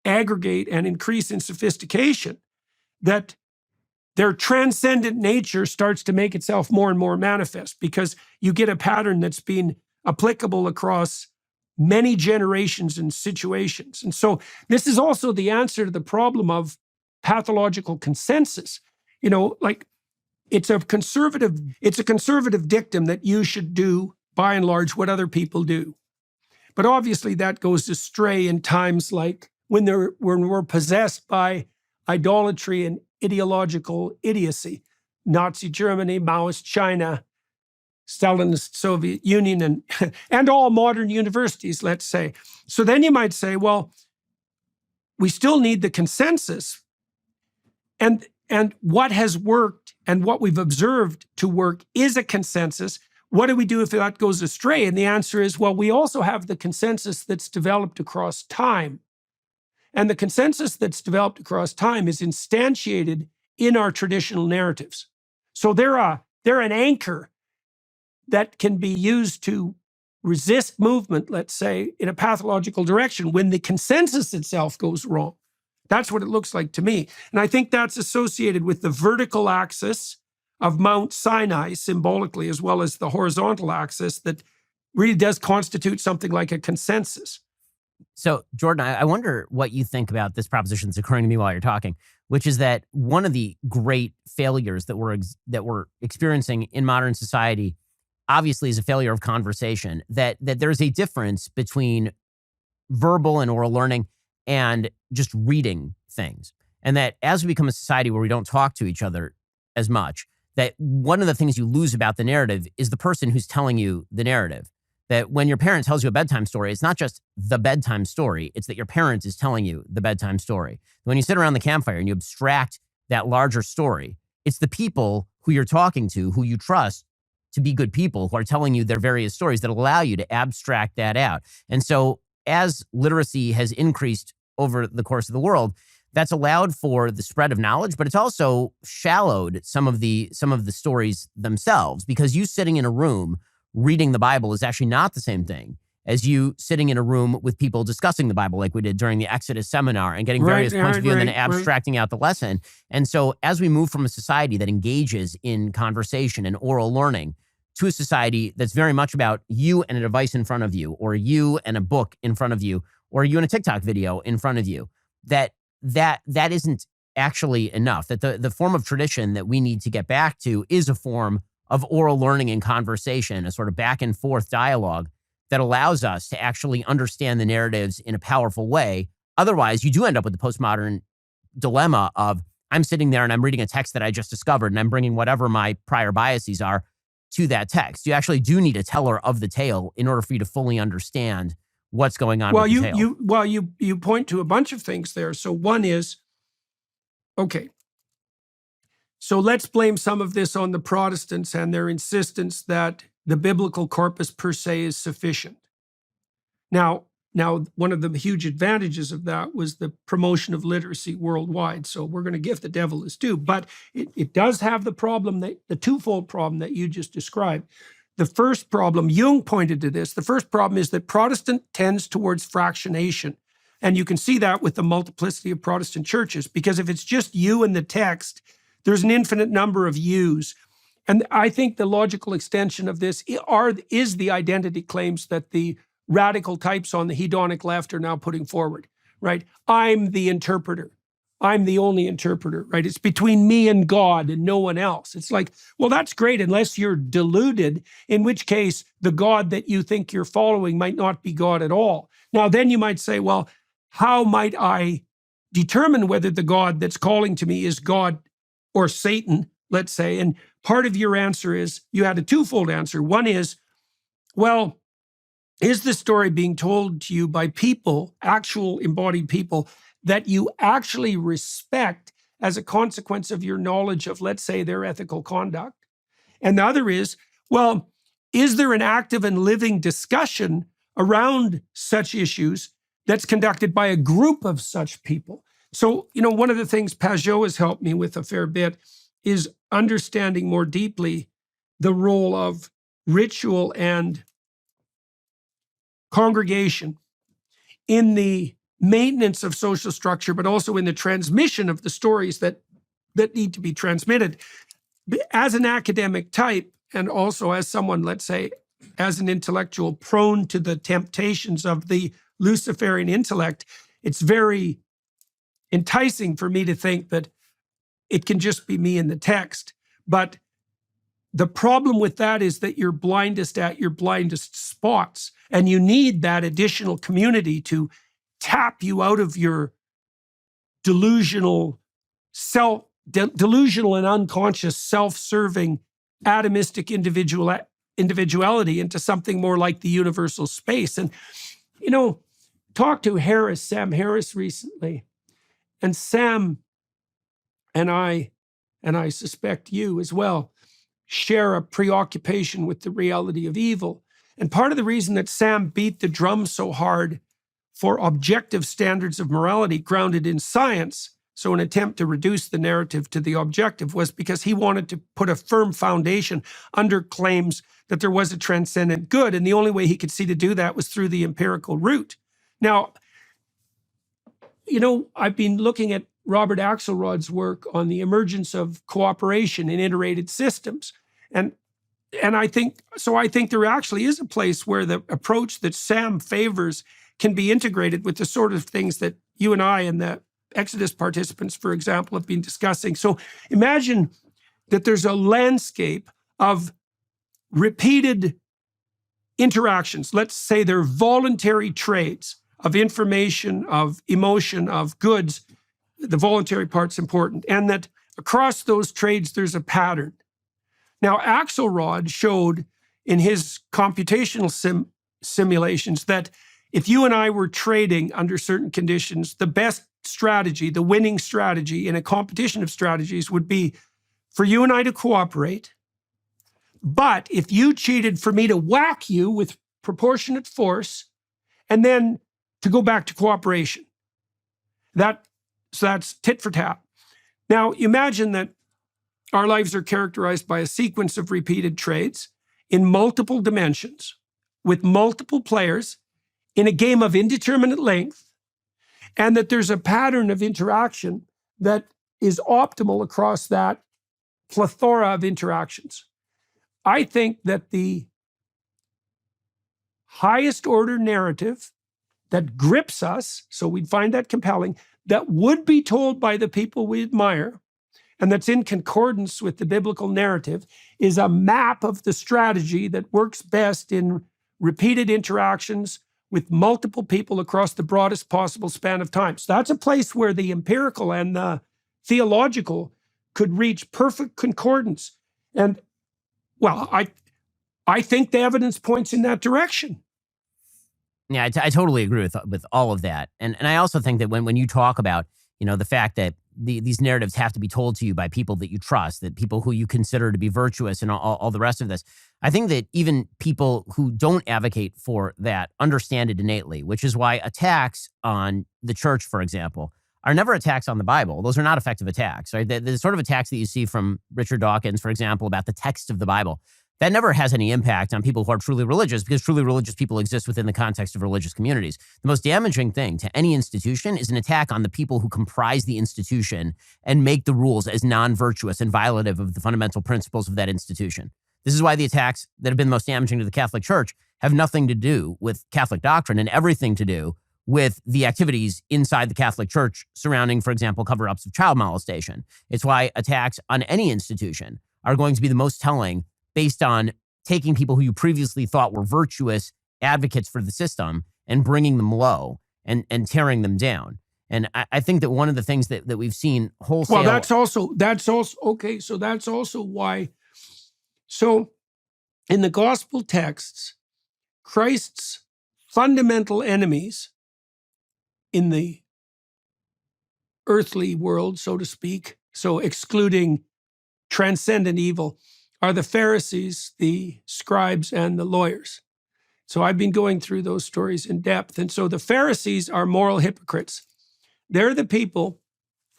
aggregate and increase in sophistication, that their transcendent nature starts to make itself more and more manifest, because you get a pattern that's been applicable across many generations and situations. And so this is also the answer to the problem of pathological consensus. Like, it's a conservative dictum that you should do, by and large, what other people do. But obviously that goes astray in times like when we're possessed by idolatry and ideological idiocy. Nazi Germany, Maoist China, Stalinist Soviet Union, and all modern universities, let's say. So then you might say, well, we still need the consensus. And what has worked and what we've observed to work is a consensus. What do we do if that goes astray? And the answer is, well, we also have the consensus that's developed across time. And the consensus that's developed across time is instantiated in our traditional narratives. So they're an anchor that can be used to resist movement, let's say, in a pathological direction when the consensus itself goes wrong. That's what it looks like to me. And I think that's associated with the vertical axis of Mount Sinai symbolically, as well as the horizontal axis that really does constitute something like a consensus. So, Jordan, I wonder what you think about this proposition that's occurring to me while you're talking, which is that one of the great failures that we're experiencing in modern society, obviously, is a failure of conversation. That there's a difference between verbal and oral learning and just reading things, and that as we become a society where we don't talk to each other as much, that one of the things you lose about the narrative is the person who's telling you the narrative. That when your parent tells you a bedtime story, it's not just the bedtime story, it's that your parent is telling you the bedtime story. When you sit around the campfire and you abstract that larger story, it's the people who you're talking to, who you trust to be good people, who are telling you their various stories that allow you to abstract that out. And so as literacy has increased over the course of the world, that's allowed for the spread of knowledge, but it's also shallowed some of the stories themselves, because you sitting in a room reading the Bible is actually not the same thing as you sitting in a room with people discussing the Bible like we did during the Exodus seminar and getting various points of view and then abstracting out the lesson. And so as we move from a society that engages in conversation and oral learning to a society that's very much about you and a device in front of you, or you and a book in front of you, or you and a TikTok video in front of you, that isn't actually enough. That the form of tradition that we need to get back to is a form of oral learning and conversation, a sort of back and forth dialogue that allows us to actually understand the narratives in a powerful way. Otherwise, you do end up with the postmodern dilemma of, I'm sitting there and I'm reading a text that I just discovered and I'm bringing whatever my prior biases are to that text. You actually do need a teller of the tale in order for you to fully understand what's going on with the tale. You point to a bunch of things there. So one is, okay, so let's blame some of this on the Protestants and their insistence that the biblical corpus per se is sufficient. Now, one of the huge advantages of that was the promotion of literacy worldwide. So we're going to give the devil his due, but it does have the twofold problem that you just described. The first problem, Jung pointed to this, the first problem is that Protestant tends towards fractionation. And you can see that with the multiplicity of Protestant churches, because if it's just you and the text, there's an infinite number of yous. And I think the logical extension of this is the identity claims that the radical types on the hedonic left are now putting forward, right? I'm the interpreter. I'm the only interpreter, right? It's between me and God and no one else. It's like, well, that's great unless you're deluded, in which case the God that you think you're following might not be God at all. Now, then you might say, well, how might I determine whether the God that's calling to me is God or Satan, let's say? And part of your answer is, you had a twofold answer. One is, well, is the story being told to you by people, actual embodied people, that you actually respect as a consequence of your knowledge of, let's say, their ethical conduct? And the other is, well, is there an active and living discussion around such issues that's conducted by a group of such people? So, one of the things Pajot has helped me with a fair bit is understanding more deeply the role of ritual and congregation in the maintenance of social structure, but also in the transmission of the stories that need to be transmitted. As an academic type, and also as someone, let's say, as an intellectual prone to the temptations of the Luciferian intellect, it's very enticing for me to think that it can just be me in the text. But the problem with that is that you're blindest at your blindest spots, and you need that additional community to tap you out of your delusional and unconscious self-serving atomistic individuality into something more like the universal space. And, talked to Sam Harris recently, and Sam and I suspect you as well, share a preoccupation with the reality of evil. And part of the reason that Sam beat the drum so hard for objective standards of morality grounded in science, so an attempt to reduce the narrative to the objective, was because he wanted to put a firm foundation under claims that there was a transcendent good, and the only way he could see to do that was through the empirical route. Now, I've been looking at Robert Axelrod's work on the emergence of cooperation in iterated systems, and I think there actually is a place where the approach that Sam favors can be integrated with the sort of things that you and I and the Exodus participants, for example, have been discussing. So imagine that there's a landscape of repeated interactions. Let's say they're voluntary trades of information, of emotion, of goods. The voluntary part's important. And that across those trades, there's a pattern. Now, Axelrod showed in his computational simulations that if you and I were trading under certain conditions, the best strategy, the winning strategy in a competition of strategies would be for you and I to cooperate. But if you cheated, for me to whack you with proportionate force and then to go back to cooperation. So that's tit for tat. Now, imagine that our lives are characterized by a sequence of repeated trades in multiple dimensions with multiple players in a game of indeterminate length, and that there's a pattern of interaction that is optimal across that plethora of interactions. I think that the highest order narrative that grips us, so we'd find that compelling, that would be told by the people we admire, and that's in concordance with the biblical narrative, is a map of the strategy that works best in repeated interactions with multiple people across the broadest possible span of time. So that's a place where the empirical and the theological could reach perfect concordance. And, well, I think the evidence points in that direction. Yeah, I totally agree with all of that. And I also think that when you talk about, the fact that these narratives have to be told to you by people that you trust, that people who you consider to be virtuous and all the rest of this, I think that even people who don't advocate for that understand it innately, which is why attacks on the church, for example, are never attacks on the Bible. Those are not effective attacks, right? The sort of attacks that you see from Richard Dawkins, for example, about the text of the Bible, that never has any impact on people who are truly religious, because truly religious people exist within the context of religious communities. The most damaging thing to any institution is an attack on the people who comprise the institution and make the rules as non-virtuous and violative of the fundamental principles of that institution. This is why the attacks that have been most damaging to the Catholic Church have nothing to do with Catholic doctrine and everything to do with the activities inside the Catholic Church surrounding, for example, cover-ups of child molestation. It's why attacks on any institution are going to be the most telling, based on taking people who you previously thought were virtuous advocates for the system and bringing them low and tearing them down. And I think that one of the things that we've seen wholesale... Well, that's also okay. So that's also why. So in the gospel texts, Christ's fundamental enemies in the earthly world, so to speak, so excluding transcendent evil, are the Pharisees, the scribes, and the lawyers. So I've been going through those stories in depth. And so the Pharisees are moral hypocrites. They're the people.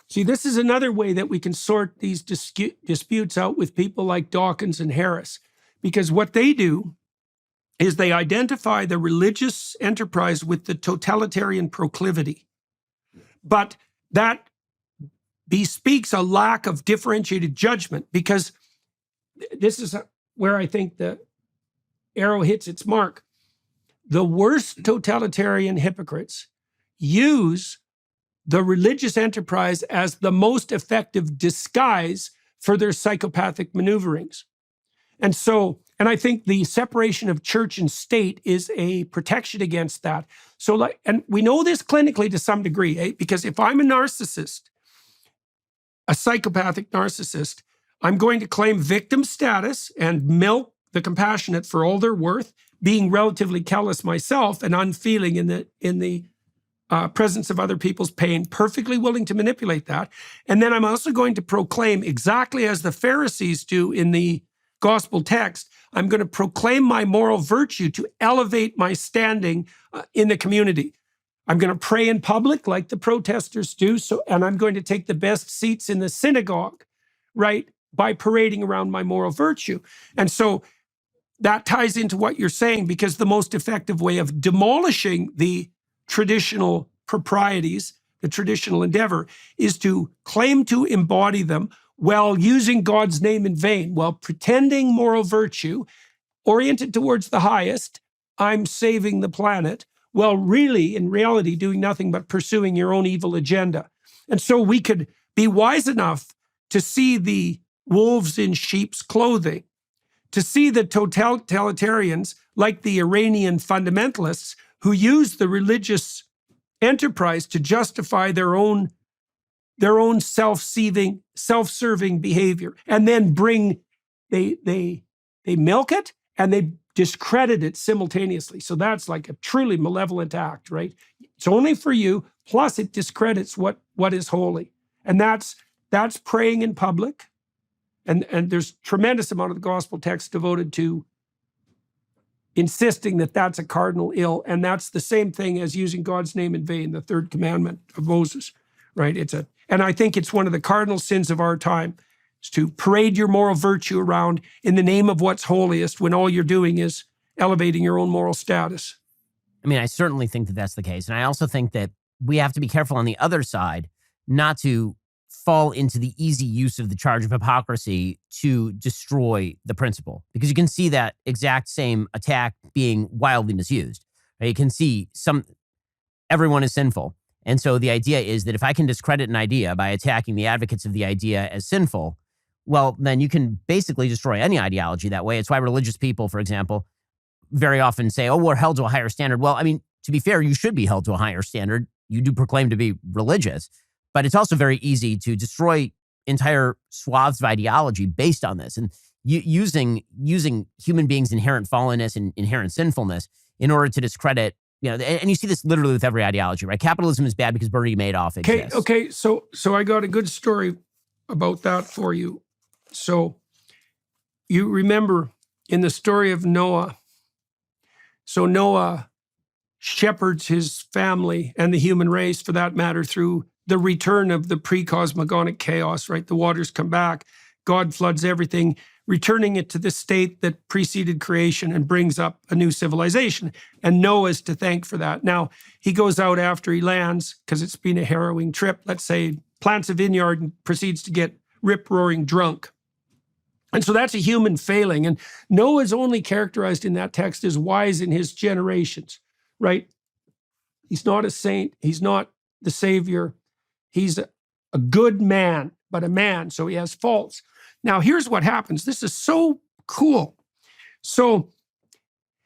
See, this is another way that we can sort these disputes out with people like Dawkins and Harris, because what they do is they identify the religious enterprise with the totalitarian proclivity. But that bespeaks a lack of differentiated judgment, because this is where I think the arrow hits its mark. The worst totalitarian hypocrites use the religious enterprise as the most effective disguise for their psychopathic maneuverings. And I think the separation of church and state is a protection against that. And we know this clinically to some degree, because if I'm a narcissist, a psychopathic narcissist, I'm going to claim victim status and milk the compassionate for all they're worth, being relatively callous myself and unfeeling in the presence of other people's pain, perfectly willing to manipulate that. And then I'm also going to proclaim, exactly as the Pharisees do in the gospel text, I'm going to proclaim my moral virtue to elevate my standing in the community. I'm going to pray in public like the protesters do. And I'm going to take the best seats in the synagogue, right? By parading around my moral virtue. And so that ties into what you're saying, because the most effective way of demolishing the traditional proprieties, the traditional endeavor, is to claim to embody them while using God's name in vain, while pretending moral virtue, oriented towards the highest, I'm saving the planet, while really, in reality, doing nothing but pursuing your own evil agenda. And so we could be wise enough to see the wolves in sheep's clothing, to see the totalitarians like the Iranian fundamentalists who use the religious enterprise to justify their own self-serving behavior, and then they milk it and they discredit it simultaneously. So that's like a truly malevolent act, right? It's only for you, plus it discredits what is holy. And that's praying in public. And there's tremendous amount of the gospel text devoted to insisting that that's a cardinal ill. And that's the same thing as using God's name in vain, the third commandment of Moses, right? And I think it's one of the cardinal sins of our time, is to parade your moral virtue around in the name of what's holiest when all you're doing is elevating your own moral status. I mean, I certainly think that that's the case. And I also think that we have to be careful on the other side not to fall into the easy use of the charge of hypocrisy to destroy the principle, because you can see that exact same attack being wildly misused. Right? You can see everyone is sinful. And so the idea is that if I can discredit an idea by attacking the advocates of the idea as sinful, well, then you can basically destroy any ideology that way. It's why religious people, for example, very often say, oh, we're held to a higher standard. Well, I mean, to be fair, you should be held to a higher standard. You do proclaim to be religious. But it's also very easy to destroy entire swaths of ideology based on this, and using human beings' inherent fallenness and inherent sinfulness in order to discredit, and you see this literally with every ideology, right? Capitalism is bad because Bernie Madoff exists. Okay. So I got a good story about that for you. So you remember in the story of Noah, so Noah shepherds his family and the human race, for that matter, through the return of the pre-cosmogonic chaos, right? The waters come back, God floods everything, returning it to the state that preceded creation and brings up a new civilization. And Noah's to thank for that. Now, he goes out after he lands, because it's been a harrowing trip, let's say, plants a vineyard and proceeds to get rip-roaring drunk. And so that's a human failing. And Noah's only characterized in that text as wise in his generations, right? He's not a saint. He's not the savior. He's a good man, but a man, so he has faults. Now, here's what happens. This is so cool. So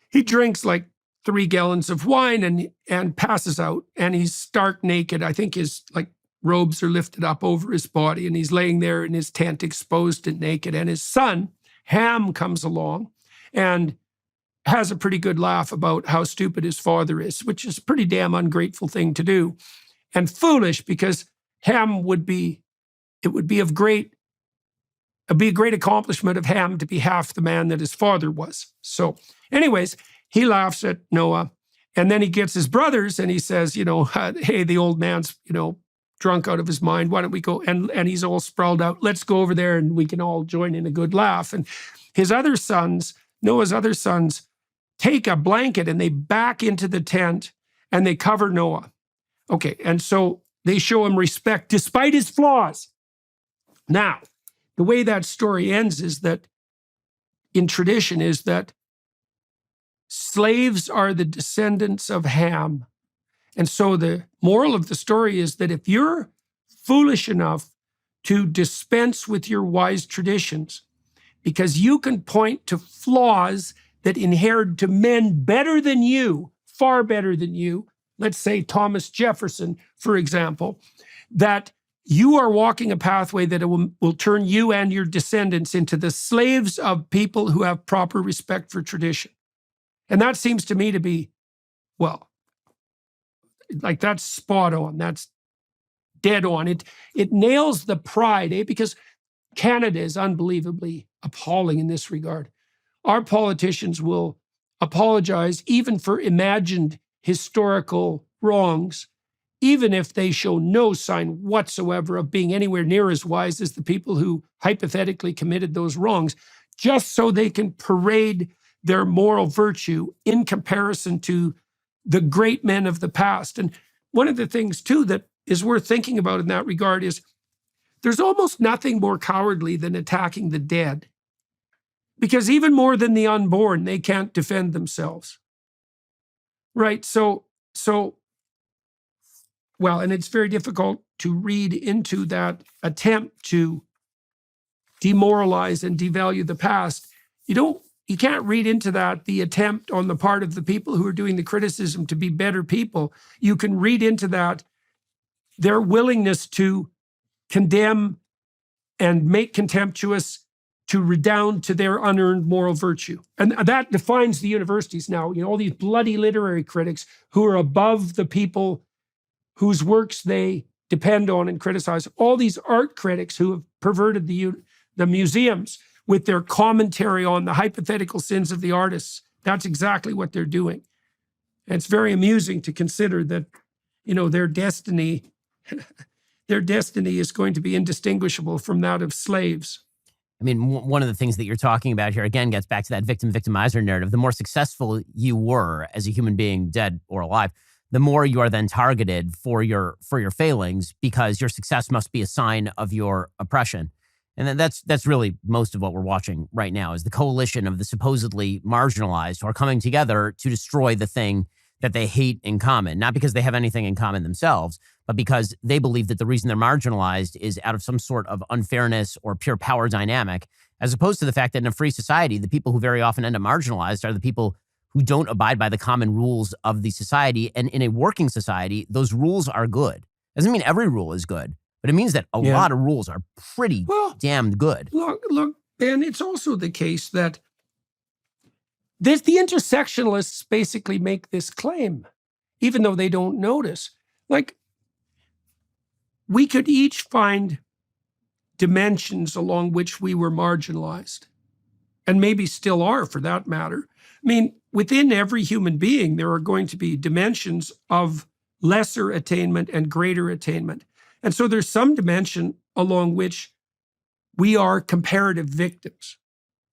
he drinks like 3 gallons of wine and passes out, and he's stark naked. I think his robes are lifted up over his body, and he's laying there in his tent exposed and naked. And his son, Ham, comes along and has a pretty good laugh about how stupid his father is, which is a pretty damn ungrateful thing to do. And foolish, because Ham would be a great accomplishment of Ham to be half the man that his father was. So anyways, he laughs at Noah, and then he gets his brothers and he says, hey, the old man's, drunk out of his mind. Why don't we go? And he's all sprawled out. Let's go over there and we can all join in a good laugh. And his other sons, Noah's other sons, take a blanket and they back into the tent and they cover Noah. Okay, and so they show him respect despite his flaws. Now, the way that story ends is that, in tradition, is that slaves are the descendants of Ham. And so the moral of the story is that if you're foolish enough to dispense with your wise traditions, because you can point to flaws that inhered to men better than you, far better than you, let's say Thomas Jefferson, for example, that you are walking a pathway that will turn you and your descendants into the slaves of people who have proper respect for tradition. And that seems to me to be, well, that's spot on. That's dead on. It nails the pride, because Canada is unbelievably appalling in this regard. Our politicians will apologize even for imagined historical wrongs, even if they show no sign whatsoever of being anywhere near as wise as the people who hypothetically committed those wrongs, just so they can parade their moral virtue in comparison to the great men of the past. And one of the things, too, that is worth thinking about in that regard is there's almost nothing more cowardly than attacking the dead, because even more than the unborn, they can't defend themselves. Right? Well, and it's very difficult to read into that attempt to demoralize and devalue the past. You can't read into that the attempt on the part of the people who are doing the criticism to be better people. You can read into that their willingness to condemn and make contemptuous, to redound to their unearned moral virtue. And that defines the universities now. All these bloody literary critics who are above the people whose works they depend on and criticize. All these art critics who have perverted the museums with their commentary on the hypothetical sins of the artists. That's exactly what they're doing. And it's very amusing to consider that, their destiny is going to be indistinguishable from that of slaves. I mean, one of the things that you're talking about here, again, gets back to that victim-victimizer narrative. The more successful you were as a human being, dead or alive, the more you are then targeted for your failings, because your success must be a sign of your oppression. And then that's really most of what we're watching right now, is the coalition of the supposedly marginalized who are coming together to destroy the thing that they hate in common, not because they have anything in common themselves, but because they believe that the reason they're marginalized is out of some sort of unfairness or pure power dynamic, as opposed to the fact that in a free society, the people who very often end up marginalized are the people who don't abide by the common rules of the society. And in a working society, those rules are good. Doesn't mean every rule is good, but it means that a lot of rules are pretty damn good. Look, Ben, it's also the case that the intersectionalists basically make this claim, even though they don't notice. Like, we could each find dimensions along which we were marginalized, and maybe still are, for that matter. I mean, within every human being, there are going to be dimensions of lesser attainment and greater attainment. And so there's some dimension along which we are comparative victims,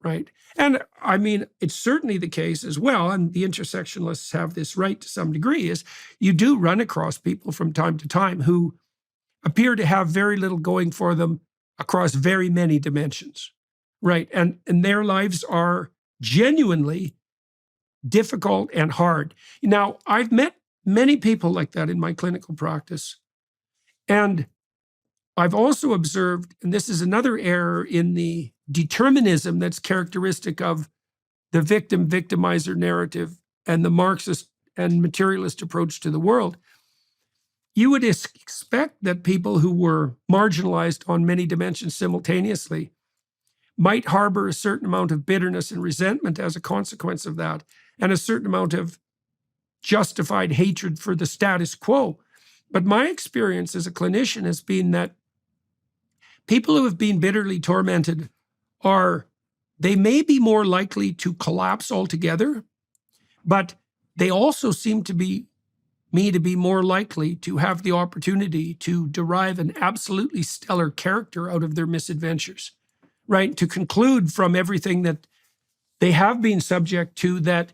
right? And I mean, it's certainly the case as well, and the intersectionalists have this right to some degree, is you do run across people from time to time who appear to have very little going for them across very many dimensions, right? And their lives are genuinely difficult and hard. Now, I've met many people like that in my clinical practice. And I've also observed, and this is another error in the determinism that's characteristic of the victim-victimizer narrative and the Marxist and materialist approach to the world. You would expect that people who were marginalized on many dimensions simultaneously might harbor a certain amount of bitterness and resentment as a consequence of that, and a certain amount of justified hatred for the status quo. But my experience as a clinician has been that people who have been bitterly tormented they may be more likely to collapse altogether, but they also seem to be more likely to have the opportunity to derive an absolutely stellar character out of their misadventures, right? To conclude from everything that they have been subject to that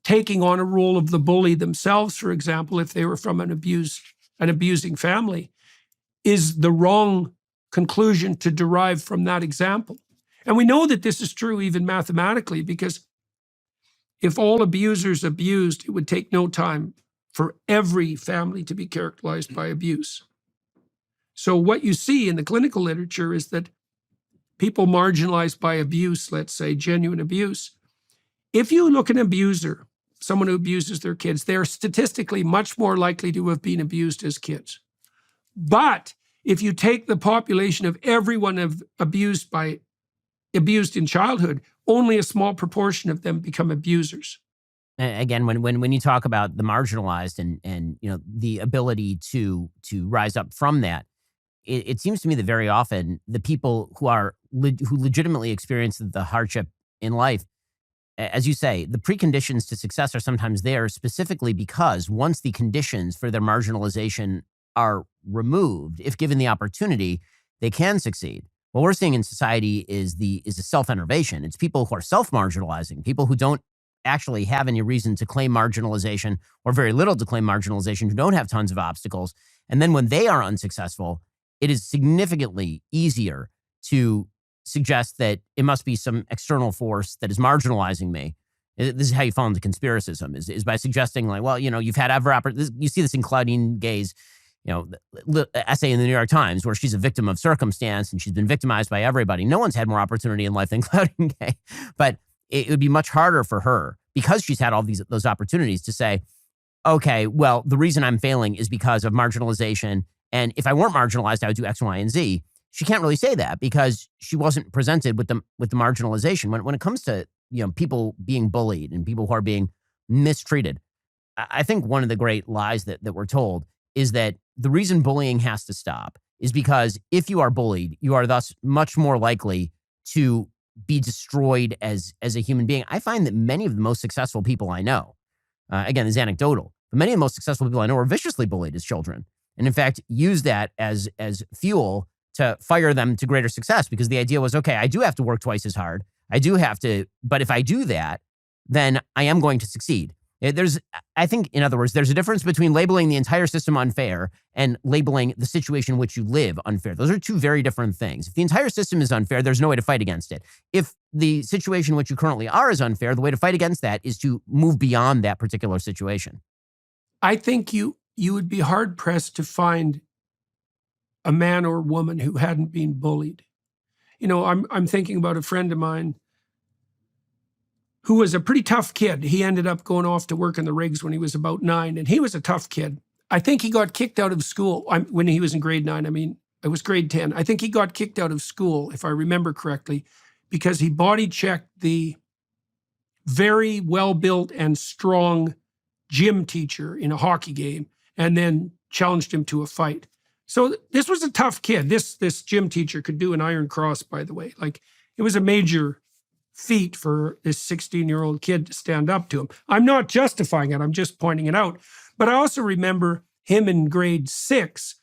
taking on a role of the bully themselves, for example, if they were from an abusing family, is the wrong conclusion to derive from that example. And we know that this is true even mathematically, because if all abusers abused, it would take no time for every family to be characterized by abuse. So what you see in the clinical literature is that people marginalized by abuse, let's say genuine abuse, if you look at an abuser, someone who abuses their kids, they're statistically much more likely to have been abused as kids. But if you take the population of everyone abused in childhood, only a small proportion of them become abusers. Again, when you talk about the marginalized and the ability to rise up from that, it seems to me that very often the people who legitimately experience the hardship in life, as you say, the preconditions to success are sometimes there specifically because once the conditions for their marginalization are removed, if given the opportunity, they can succeed. What we're seeing in society is a self-enervation. It's people who are self-marginalizing, people who don't actually have any reason to claim marginalization or very little to claim marginalization, who don't have tons of obstacles. And then when they are unsuccessful, it is significantly easier to suggest that it must be some external force that is marginalizing me. This is how you fall into conspiracism, is by suggesting like, well, you've had you see this in Claudine Gay's, essay in the New York Times where she's a victim of circumstance and she's been victimized by everybody. No one's had more opportunity in life than Claudine Gay, but it would be much harder for her because she's had all those opportunities to say, okay, well, the reason I'm failing is because of marginalization. And if I weren't marginalized, I would do X, Y, and Z. She can't really say that because she wasn't presented with the marginalization. When it comes to people being bullied and people who are being mistreated, I think one of the great lies that we're told is that the reason bullying has to stop is because if you are bullied, you are thus much more likely to be destroyed as a human being. I find that many of the most successful people I know, again, this is anecdotal, but many of the most successful people I know are viciously bullied as children. And in fact, use that as fuel to fire them to greater success because the idea was, okay, I do have to work twice as hard. But if I do that, then I am going to succeed. I think, in other words, there's a difference between labeling the entire system unfair and labeling the situation in which you live unfair. Those are two very different things. If the entire system is unfair, there's no way to fight against it. If the situation in which you currently are is unfair, the way to fight against that is to move beyond that particular situation. I think you would be hard-pressed to find a man or woman who hadn't been bullied. I'm thinking about a friend of mine who was a pretty tough kid. He ended up going off to work in the rigs when he was about 9, and he was a tough kid. I think he got kicked out of school when he was in grade 9. I mean, it was grade 10. I think he got kicked out of school, if I remember correctly, because he body checked the very well-built and strong gym teacher in a hockey game and then challenged him to a fight. So this was a tough kid. This gym teacher could do an iron cross, by the way. Like, it was a major feat for this 16-year-old kid to stand up to him. I'm not justifying it. I'm just pointing it out. But I also remember him in grade 6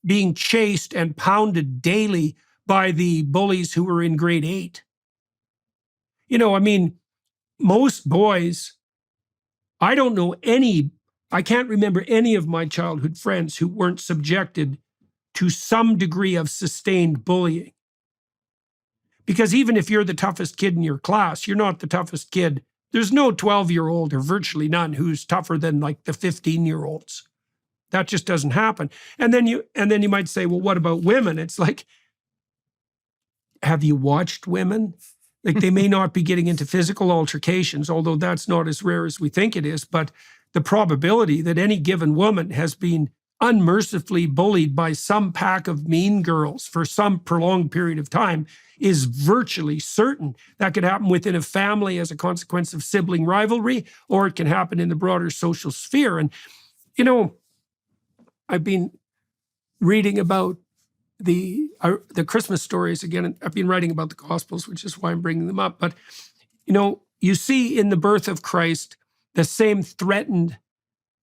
being chased and pounded daily by the bullies who were in grade 8. Most boys, I can't remember any of my childhood friends who weren't subjected to some degree of sustained bullying. Because even if you're the toughest kid in your class, you're not the toughest kid. There's no 12-year-old or virtually none who's tougher than like the 15-year-olds. That just doesn't happen. And then you might say, well, what about women? It's like, have you watched women? Like, they may not be getting into physical altercations, although that's not as rare as we think it is. But the probability that any given woman has been unmercifully bullied by some pack of mean girls for some prolonged period of time is virtually certain. That could happen within a family as a consequence of sibling rivalry, or it can happen in the broader social sphere. And, I've been reading about the Christmas stories again. I've been writing about the Gospels, which is why I'm bringing them up. But, you see in the birth of Christ the same threatened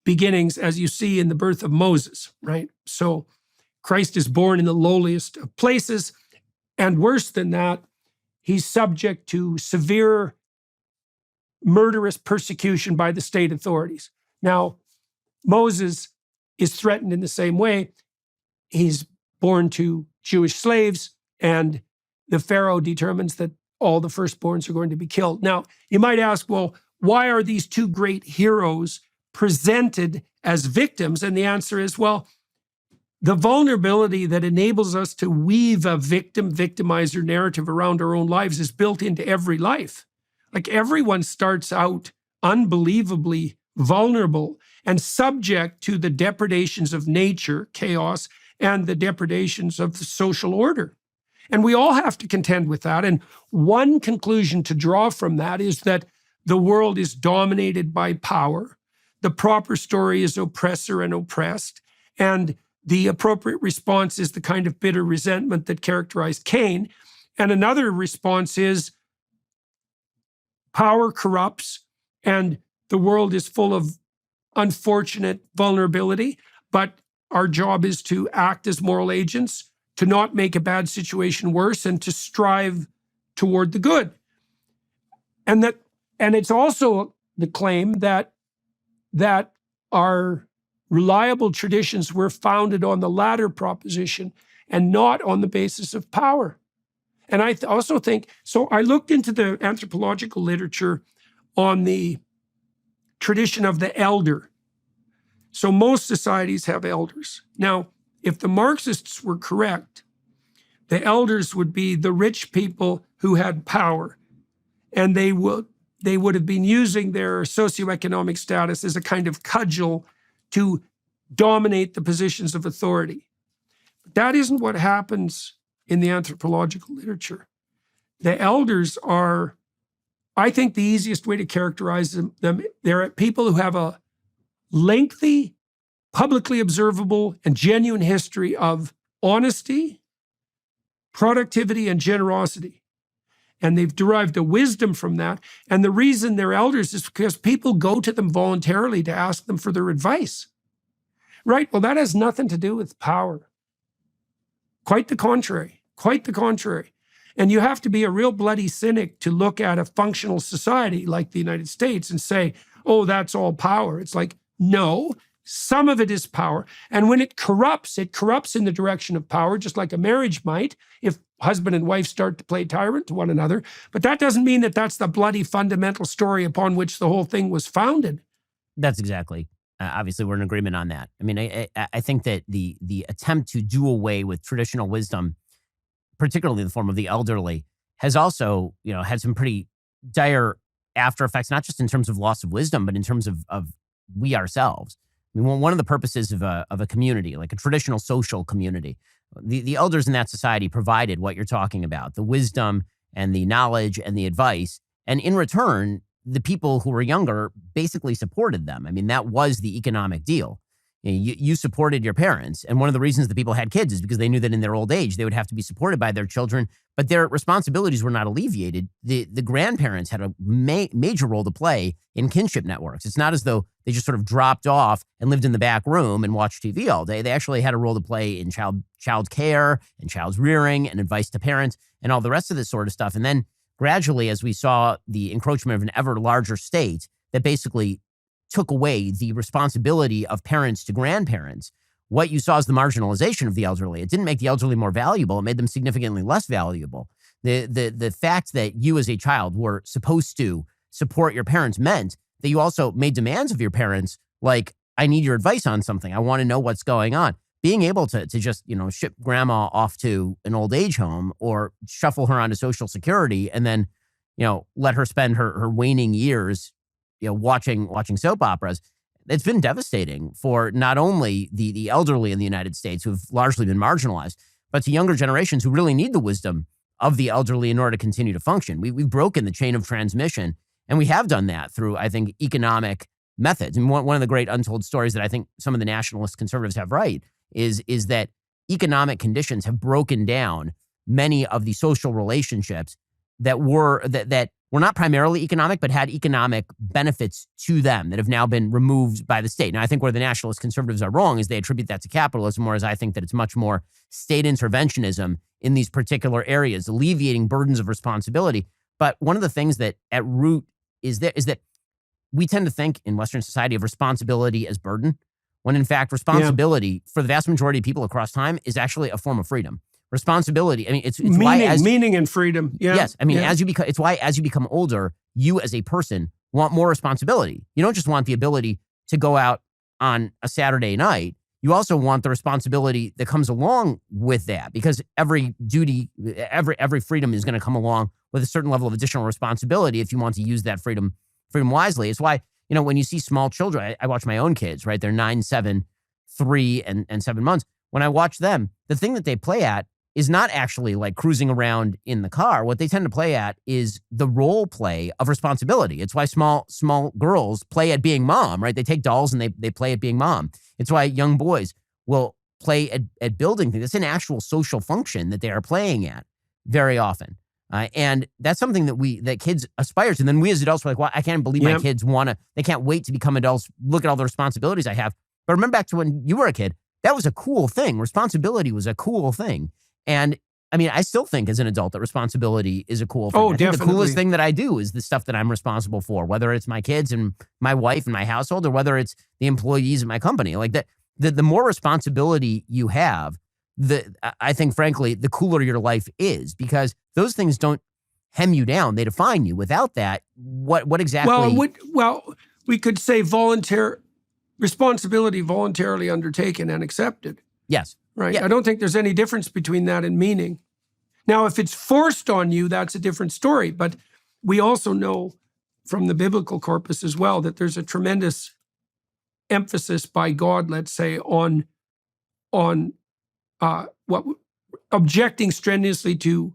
beginnings as you see in the birth of Moses, right? So Christ is born in the lowliest of places, and worse than that, he's subject to severe murderous persecution by the state authorities. Now, Moses is threatened in the same way. He's born to Jewish slaves, and the Pharaoh determines that all the firstborns are going to be killed. Now, you might ask, well, why are these two great heroes presented as victims? And the answer is, well, the vulnerability that enables us to weave a victim-victimizer narrative around our own lives is built into every life. Like, everyone starts out unbelievably vulnerable and subject to the depredations of nature, chaos, and the depredations of the social order. And we all have to contend with that. And one conclusion to draw from that is that the world is dominated by power. The proper story is oppressor and oppressed. And the appropriate response is the kind of bitter resentment that characterized Cain. And another response is power corrupts and the world is full of unfortunate vulnerability, but our job is to act as moral agents, to not make a bad situation worse, and to strive toward the good. And it's also the claim that our reliable traditions were founded on the latter proposition and not on the basis of power. And I also think, so I looked into the anthropological literature on the tradition of the elder. So most societies have elders. Now, if the Marxists were correct, the elders would be the rich people who had power, and they would have been using their socioeconomic status as a kind of cudgel to dominate the positions of authority. But that isn't what happens in the anthropological literature. The elders are, I think the easiest way to characterize them, they're people who have a lengthy, publicly observable, and genuine history of honesty, productivity, and generosity. And they've derived a wisdom from that. And the reason they're elders is because people go to them voluntarily to ask them for their advice. Right? Well, that has nothing to do with power. Quite the contrary. Quite the contrary. And you have to be a real bloody cynic to look at a functional society like the United States and say, oh, that's all power. It's like, no, some of it is power. And when it corrupts in the direction of power, just like a marriage might, if husband and wife start to play tyrant to one another. But that doesn't mean that that's the bloody fundamental story upon which the whole thing was founded. That's exactly. Obviously, we're in agreement on that. I mean, I think that the attempt to do away with traditional wisdom, particularly in the form of the elderly, has also, had some pretty dire after effects, not just in terms of loss of wisdom, but in terms of we ourselves. I mean, one of the purposes of a community, like a traditional social community, the elders in that society provided what you're talking about, the wisdom and the knowledge and the advice. And in return, the people who were younger basically supported them. I mean, that was the economic deal. You supported your parents. And one of the reasons that people had kids is because they knew that in their old age, they would have to be supported by their children, but their responsibilities were not alleviated. The grandparents had a major role to play in kinship networks. It's not as though they just sort of dropped off and lived in the back room and watched TV all day. They actually had a role to play in child care and child's rearing and advice to parents and all the rest of this sort of stuff. And then gradually, as we saw the encroachment of an ever larger state that basically took away the responsibility of parents to grandparents, what you saw is the marginalization of the elderly. It didn't make the elderly more valuable. It made them significantly less valuable. The fact that you as a child were supposed to support your parents meant that you also made demands of your parents, like, I need your advice on something. I want to know what's going on. Being able to just, ship grandma off to an old age home or shuffle her onto Social Security and then, let her spend her waning years watching soap operas, it's been devastating for not only the elderly in the United States who have largely been marginalized, but to younger generations who really need the wisdom of the elderly in order to continue to function. We've broken the chain of transmission, and we have done that through, I think, economic methods. And one of the great untold stories that I think some of the nationalist conservatives have right is that economic conditions have broken down many of the social relationships that were not primarily economic, but had economic benefits to them that have now been removed by the state. Now, I think where the nationalist conservatives are wrong is they attribute that to capitalism, whereas I think that it's much more state interventionism in these particular areas, alleviating burdens of responsibility. But one of the things that at root is that we tend to think in Western society of responsibility as burden, when in fact responsibility for the vast majority of people across time is actually a form of freedom. Responsibility. I mean, it's meaning and freedom. Yeah. Yes. I mean, it's why as you become older, you as a person want more responsibility. You don't just want the ability to go out on a Saturday night. You also want the responsibility that comes along with that, because every duty, every freedom is going to come along with a certain level of additional responsibility if you want to use that freedom wisely. It's why, when you see small children, I watch my own kids, right? They're 9, 7, 3, and 7 months. When I watch them, the thing that they play at is not actually like cruising around in the car. What they tend to play at is the role play of responsibility. It's why small girls play at being mom, right? They take dolls and they play at being mom. It's why young boys will play at building things. It's an actual social function that they are playing at very often. And that's something that kids aspire to. And then we as adults are like, well, I can't believe my kids they can't wait to become adults. Look at all the responsibilities I have. But remember back to when you were a kid, that was a cool thing. Responsibility was a cool thing. And I mean, I still think as an adult that responsibility is a cool thing. Oh, I think definitely. the coolest thing that I do is the stuff that I'm responsible for, whether it's my kids and my wife and my household, or whether it's the employees in my company. Like that, the more responsibility you have, I think, frankly, the cooler your life is, because those things don't hem you down. They define you. Without that, what exactly? Well, we could say responsibility voluntarily undertaken and accepted. Yes. Right. Yeah. I don't think there's any difference between that and meaning. Now, if it's forced on you, that's a different story. But we also know from the biblical corpus as well that there's a tremendous emphasis by God, let's say, on objecting strenuously to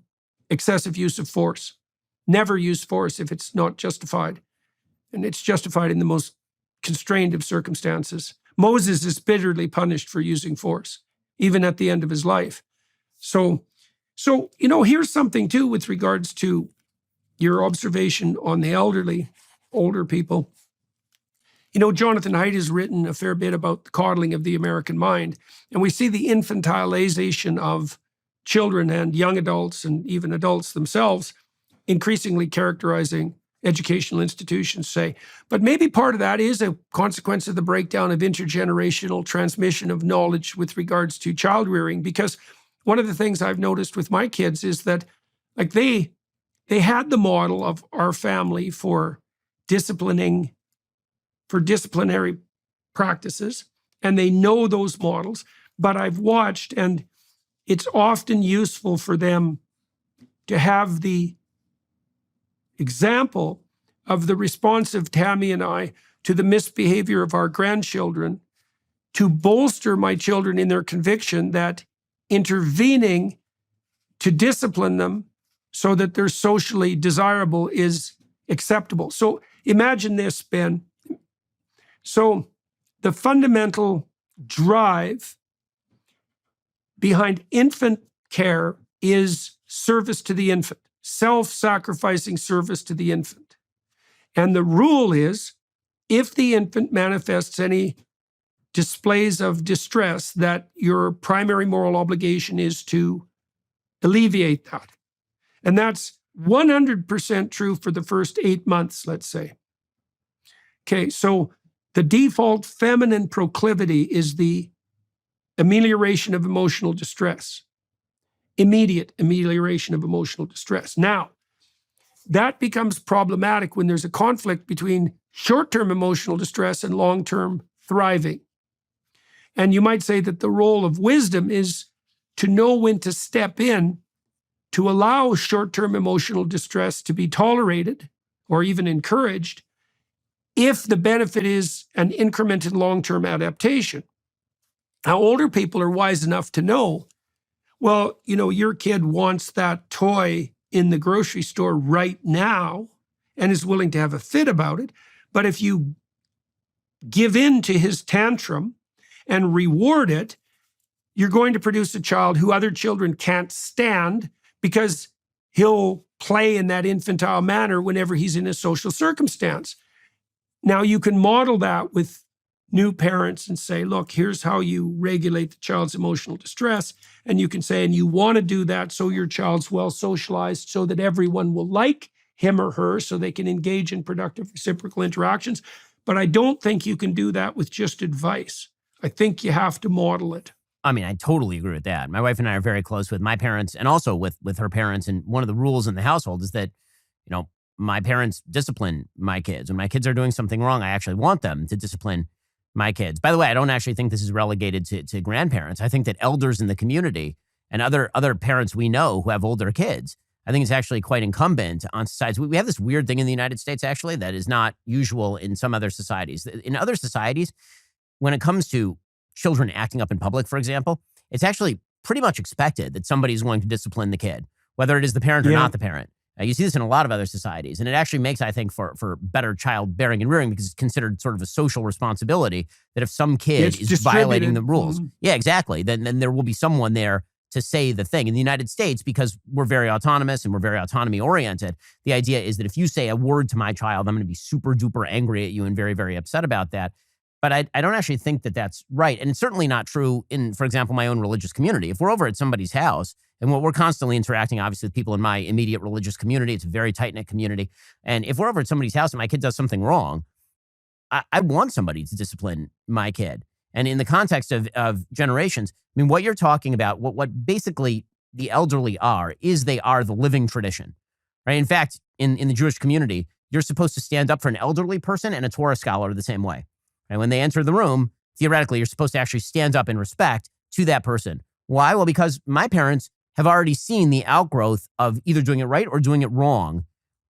excessive use of force. Never use force if it's not justified. And it's justified in the most constrained of circumstances. Moses is bitterly punished for using force, even at the end of his life. So here's something too with regards to your observation on the older people. Jonathan Haidt has written a fair bit about the coddling of the American mind, and we see the infantilization of children and young adults and even adults themselves increasingly characterizing educational institutions, say. But maybe part of that is a consequence of the breakdown of intergenerational transmission of knowledge with regards to child rearing, because one of the things I've noticed with my kids is that like they had the model of our family for disciplary practices, and they know those models. But I've watched, and it's often useful for them to have the example of the response of Tammy and I to the misbehavior of our grandchildren to bolster my children in their conviction that intervening to discipline them so that they're socially desirable is acceptable. So imagine this, Ben. So the fundamental drive behind infant care is service to the infant, self-sacrificing service to the infant. And the rule is, if the infant manifests any displays of distress, that your primary moral obligation is to alleviate that. And that's 100% true for the first 8 months, let's say. Okay, so the default feminine proclivity is the amelioration of emotional distress. Immediate amelioration of emotional distress. Now, that becomes problematic when there's a conflict between short-term emotional distress and long-term thriving. And you might say that the role of wisdom is to know when to step in to allow short-term emotional distress to be tolerated or even encouraged if the benefit is an increment in long-term adaptation. Now, older people are wise enough to know, well, your kid wants that toy in the grocery store right now and is willing to have a fit about it. But if you give in to his tantrum and reward it, you're going to produce a child who other children can't stand, because he'll play in that infantile manner whenever he's in a social circumstance. Now, you can model that with new parents and say, look, here's how you regulate the child's emotional distress. And you can say, and you want to do that so your child's well socialized so that everyone will like him or her so they can engage in productive reciprocal interactions. But I don't think you can do that with just advice. I think you have to model it. I mean, I totally agree with that. My wife and I are very close with my parents and also with her parents. And one of the rules in the household is that, my parents discipline my kids. When my kids are doing something wrong, I actually want them to discipline my kids. By the way, I don't actually think this is relegated to grandparents. I think that elders in the community and other parents we know who have older kids, I think it's actually quite incumbent on societies. We have this weird thing in the United States, actually, that is not usual in some other societies. In other societies, when it comes to children acting up in public, for example, it's actually pretty much expected that somebody is going to discipline the kid, whether it is the parent or not the parent. You see this in a lot of other societies, and it actually makes, I think, for better childbearing and rearing, because it's considered sort of a social responsibility that if some kid is violating the rules, yeah, exactly, then there will be someone there to say the thing. In the United States, because we're very autonomous and we're very autonomy oriented, the idea is that if you say a word to my child, I'm going to be super duper angry at you and very, very upset about that. But I don't actually think that that's right. And it's certainly not true in, for example, my own religious community. If we're over at somebody's house and we're constantly interacting, obviously, with people in my immediate religious community, it's a very tight-knit community. And if we're over at somebody's house and my kid does something wrong, I want somebody to discipline my kid. And in the context of generations, I mean, what you're talking about, what basically the elderly are, is they are the living tradition, right? In fact, in the Jewish community, you're supposed to stand up for an elderly person and a Torah scholar the same way. And when they enter the room, theoretically, you're supposed to actually stand up in respect to that person. Why? Well, because my parents have already seen the outgrowth of either doing it right or doing it wrong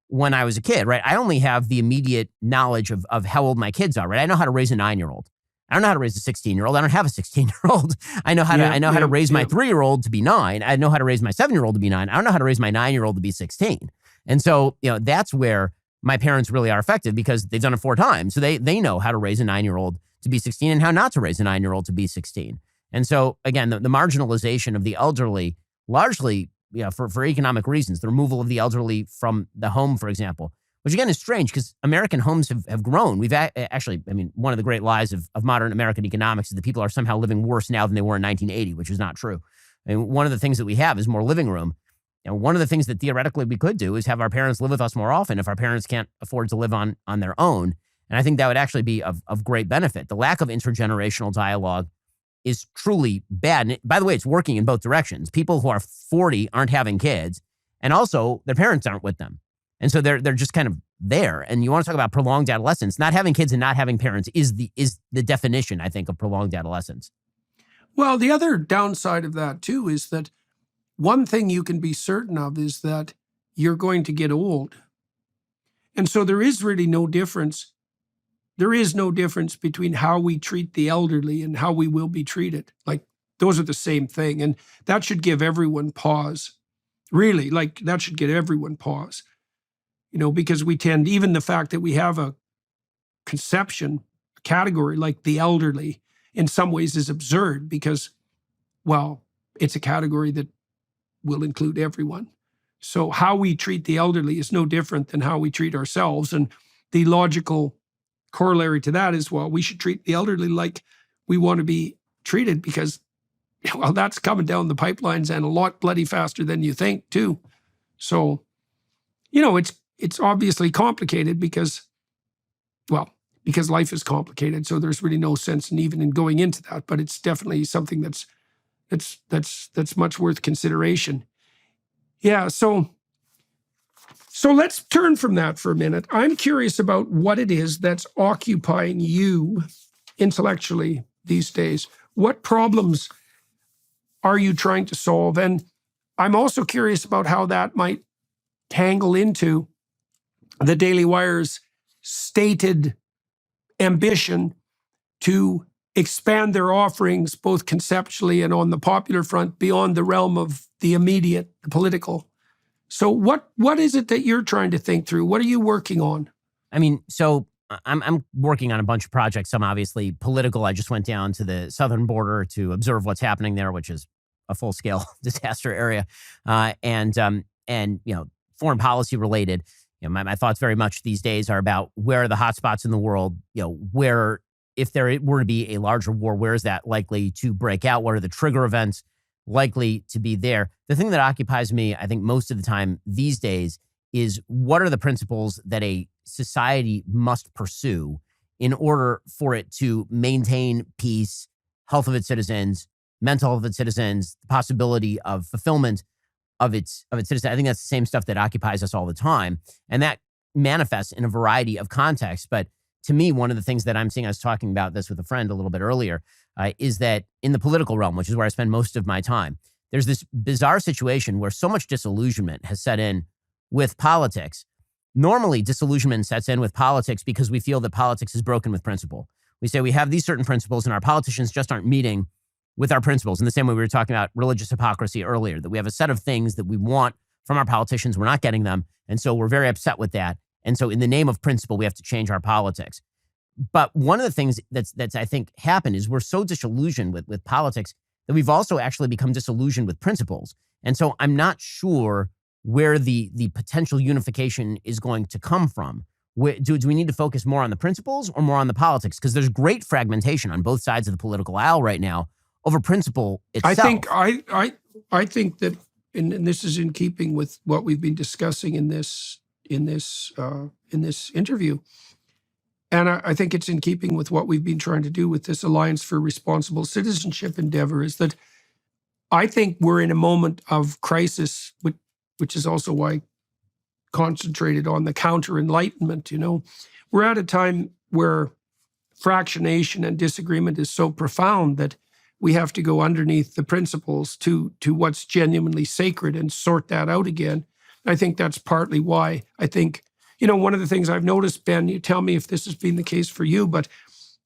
when I was a kid, right? I only have the immediate knowledge of how old my kids are, right? I know how to raise a 9-year-old. I don't know how to raise a 16-year-old. I don't have a 16-year-old. I know how to raise my 3-year-old to be 9. I know how to raise my 7-year-old to be 9. I don't know how to raise my 9-year-old to be 16. And so, that's where my parents really are effective, because they've done it 4 times. So they know how to raise a 9-year-old to be 16 and how not to raise a 9-year-old to be 16. And so, again, the marginalization of the elderly, largely for economic reasons, the removal of the elderly from the home, for example, which again is strange because American homes have grown. We've actually, one of the great lies of modern American economics is that people are somehow living worse now than they were in 1980, which is not true. One of the things that we have is more living room. One of the things that theoretically we could do is have our parents live with us more often if our parents can't afford to live on their own. And I think that would actually be of great benefit. The lack of intergenerational dialogue is truly bad. And by the way, it's working in both directions. People who are 40 aren't having kids, and also their parents aren't with them. And so they're just kind of there. And you want to talk about prolonged adolescence. Not having kids and not having parents is the definition, I think, of prolonged adolescence. Well, the other downside of that, too, is that one thing you can be certain of is that you're going to get old. And so there is really no difference. There is no difference between how we treat the elderly and how we will be treated. Like, those are the same thing. And that should give everyone pause. Really, that should give everyone pause. Because we tend, even the fact that we have a conception, a category like the elderly, in some ways is absurd because, well, it's a category that will include everyone. So how we treat the elderly is no different than how we treat ourselves. And the logical corollary to that is, well, we should treat the elderly like we want to be treated because, well, that's coming down the pipelines and a lot bloody faster than you think, too. So, it's obviously complicated because life is complicated. So there's really no sense in going into that. But it's definitely something that's much worth consideration. Yeah. So let's turn from that for a minute. I'm curious about what it is that's occupying you intellectually these days. What problems are you trying to solve? And I'm also curious about how that might tangle into the Daily Wire's stated ambition to expand their offerings both conceptually and on the popular front beyond the realm of the immediate, the political. So what is it that you're trying to think through? What are you working on? So I'm working on a bunch of projects. Some obviously political. I just went down to the southern border to observe what's happening there, which is a full-scale disaster area, and foreign policy related. My thoughts very much these days are about where are the hotspots in the world. Where, if there were to be a larger war, where is that likely to break out? What are the trigger events likely to be there? The thing that occupies me, I think, most of the time these days is what are the principles that a society must pursue in order for it to maintain peace, health of its citizens, mental health of its citizens, the possibility of fulfillment of its citizens. I think that's the same stuff that occupies us all the time. And that manifests in a variety of contexts. But to me, one of the things that I'm seeing, I was talking about this with a friend a little bit earlier, is that in the political realm, which is where I spend most of my time, there's this bizarre situation where so much disillusionment has set in with politics. Normally, disillusionment sets in with politics because we feel that politics is broken with principle. We say we have these certain principles and our politicians just aren't meeting with our principles. In the same way we were talking about religious hypocrisy earlier, that we have a set of things that we want from our politicians, we're not getting them, and so we're very upset with that. And so in the name of principle, we have to change our politics. But one of the things that's I think happened is we're so disillusioned with politics that we've also actually become disillusioned with principles. And so I'm not sure where the potential unification is going to come from. Do we need to focus more on the principles or more on the politics? Because there's great fragmentation on both sides of the political aisle right now over principle itself. I think that, and this is in keeping with what we've been discussing in this interview, and I think it's in keeping with what we've been trying to do with this Alliance for Responsible Citizenship endeavor, is that I think we're in a moment of crisis, which is also why I concentrated on the counter-enlightenment. We're at a time where fractionation and disagreement is so profound that we have to go underneath the principles to what's genuinely sacred and sort that out again. I think that's partly why I think, one of the things I've noticed, Ben, you tell me if this has been the case for you, but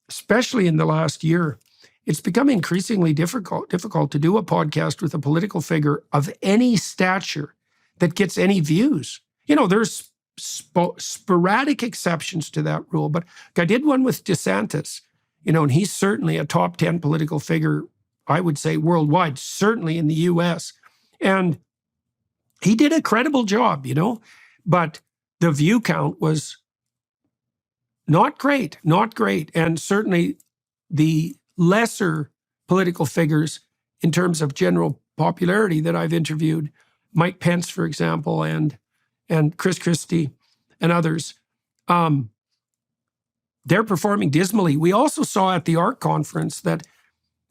especially in the last year, it's become increasingly difficult to do a podcast with a political figure of any stature that gets any views. There's sporadic exceptions to that rule, but I did one with DeSantis, and he's certainly a top 10 political figure, I would say worldwide, certainly in the US. And he did a credible job, but the view count was not great. And certainly the lesser political figures in terms of general popularity that I've interviewed, Mike Pence, for example, and Chris Christie and others, they're performing dismally. We also saw at the ARC conference that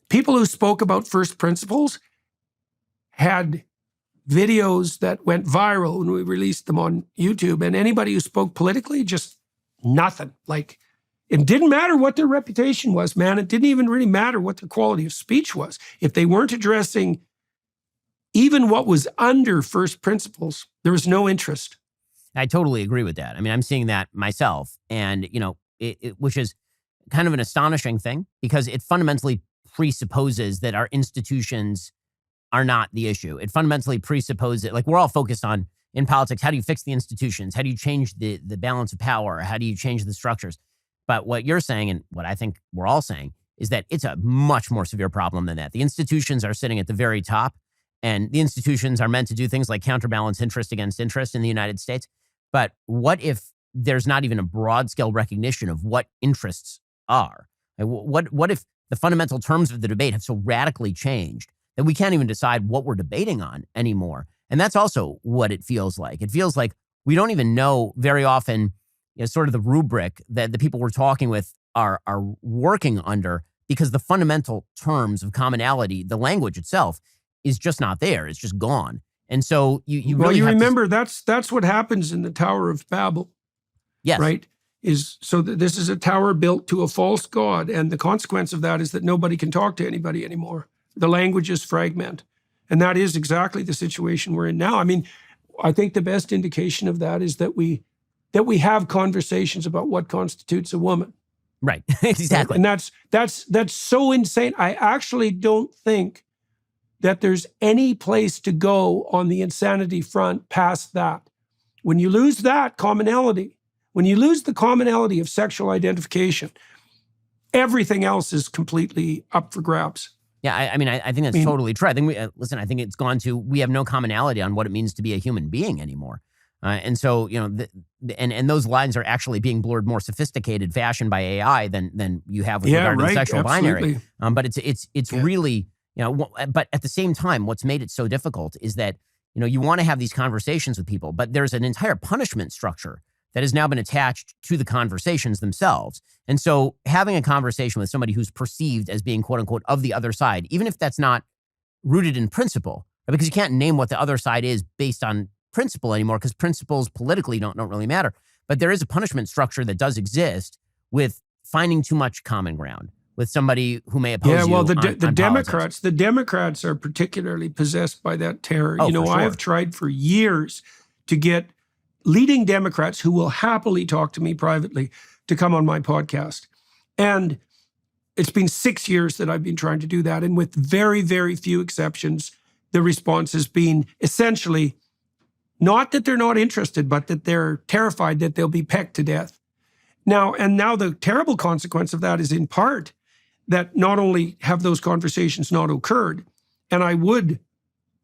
people who spoke about first principles had videos that went viral when we released them on YouTube, and anybody who spoke politically, just nothing. Like, it didn't matter what their reputation was, man. It didn't even really matter what their quality of speech was. If they weren't addressing even what was under first principles, there was no interest. I totally agree with that. I mean, I'm seeing that myself, and which is kind of an astonishing thing, because it fundamentally presupposes that our institutions are not the issue. It fundamentally presupposes, like, we're all focused on, in politics, how do you fix the institutions? How do you change the balance of power? How do you change the structures? But what you're saying, and what I think we're all saying, is that it's a much more severe problem than that. The institutions are sitting at the very top, and the institutions are meant to do things like counterbalance interest against interest in the United States. But what if there's not even a broad-scale recognition of what interests are? What if the fundamental terms of the debate have so radically changed that we can't even decide what we're debating on anymore? And that's also what it feels like. It feels like we don't even know very often, sort of the rubric that the people we're talking with are working under, because the fundamental terms of commonality, the language itself, is just not there. It's just gone. And so you really remember that's what happens in the Tower of Babel. Yes. Right? This is a tower built to a false god, and the consequence of that is that nobody can talk to anybody anymore. The languages fragment. And that is exactly the situation we're in now. I mean, I think the best indication of that is that we have conversations about what constitutes a woman. Right. Exactly. And that's so insane. I actually don't think that there's any place to go on the insanity front past that. When you lose that commonality, when you lose the commonality of sexual identification, everything else is completely up for grabs. Yeah, I think that's totally true. I think I think it's gone to, we have no commonality on what it means to be a human being anymore. And so, and those lines are actually being blurred more sophisticated fashion by AI than you have with regard to the sexual binary. But it's really, but at the same time, what's made it so difficult is that, you want to have these conversations with people, but there's an entire punishment structure that has now been attached to the conversations themselves. And so having a conversation with somebody who's perceived as being, quote unquote, of the other side, even if that's not rooted in principle, right? Because you can't name what the other side is based on principle anymore, because principles politically don't really matter. But there is a punishment structure that does exist with finding too much common ground with somebody who may oppose you. Yeah, well, the Democrats, the Democrats are particularly possessed by that terror. Oh, for sure. I have tried for years to get leading Democrats who will happily talk to me privately to come on my podcast. And it's been 6 years that I've been trying to do that. And with very, very few exceptions, the response has been essentially not that they're not interested, but that they're terrified that they'll be pecked to death. Now the terrible consequence of that is in part that not only have those conversations not occurred, and I would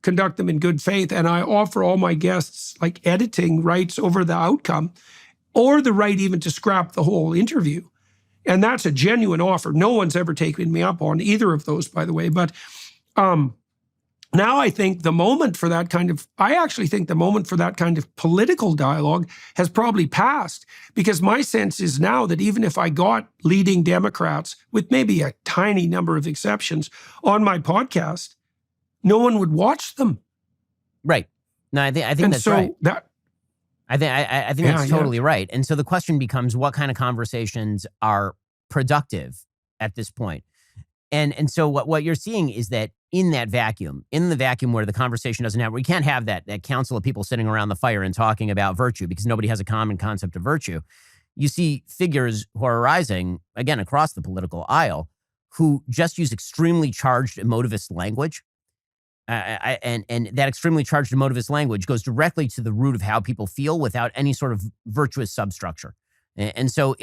conduct them in good faith, and I offer all my guests like editing rights over the outcome, or the right even to scrap the whole interview. And that's a genuine offer. No one's ever taken me up on either of those, by the way. But now I think the moment for that kind of, I actually think the moment for that kind of political dialogue has probably passed, because my sense is now that even if I got leading Democrats, with maybe a tiny number of exceptions, on my podcast, no one would watch them. Right. No, I think And that's so right. I think Yeah, that's totally right. And so the question becomes, what kind of conversations are productive at this point? And so what you're seeing is that in the vacuum where the conversation doesn't happen, we can't have that council of people sitting around the fire and talking about virtue because nobody has a common concept of virtue. You see figures who are arising, again, across the political aisle, who just use extremely charged emotivist language. And that extremely charged emotivist language goes directly to the root of how people feel without any sort of virtuous substructure. And so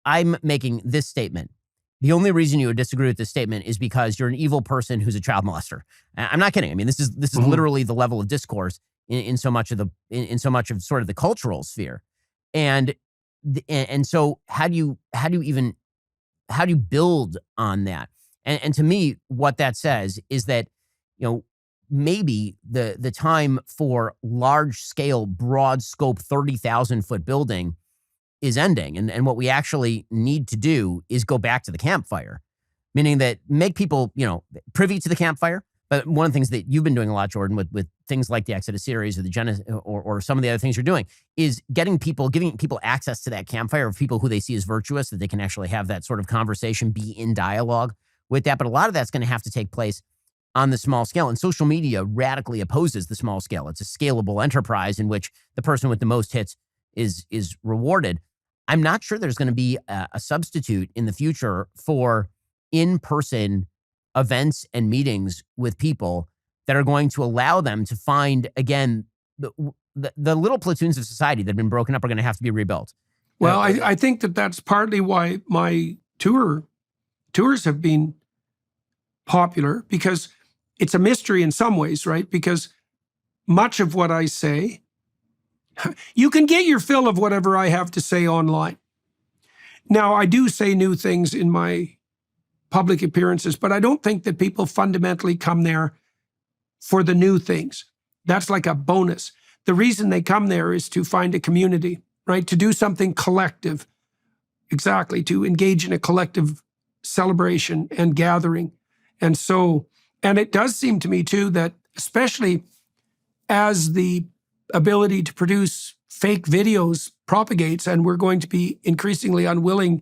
I'm making this statement. The only reason you would disagree with this statement is because you're an evil person who's a child molester. I'm not kidding. I mean, this is literally the level of discourse in so much of sort of the cultural sphere. And so how do you build on that? And to me, what that says is that, maybe the time for large scale, broad scope, 30,000 foot building is ending. And what we actually need to do is go back to the campfire, meaning that make people, privy to the campfire. But one of the things that you've been doing a lot, Jordan, with things like the Exodus series or the or some of the other things you're doing, is giving people access to that campfire of people who they see as virtuous, that they can actually have that sort of conversation, be in dialogue with that. But a lot of that's going to have to take place on the small scale. And social media radically opposes the small scale. It's a scalable enterprise in which the person with the most hits is rewarded. I'm not sure there's going to be a substitute in the future for in-person events and meetings with people that are going to allow them to find, again, the little platoons of society that have been broken up are going to have to be rebuilt. Well, I think that's partly why my tours have been popular, because it's a mystery in some ways, right? Because much of what I say, you can get your fill of whatever I have to say online. Now, I do say new things in my public appearances, but I don't think that people fundamentally come there for the new things. That's like a bonus. The reason they come there is to find a community, right? To do something collective. Exactly, to engage in a collective celebration and gathering. And so, and it does seem to me too that, especially as the ability to produce fake videos propagates, and we're going to be increasingly unwilling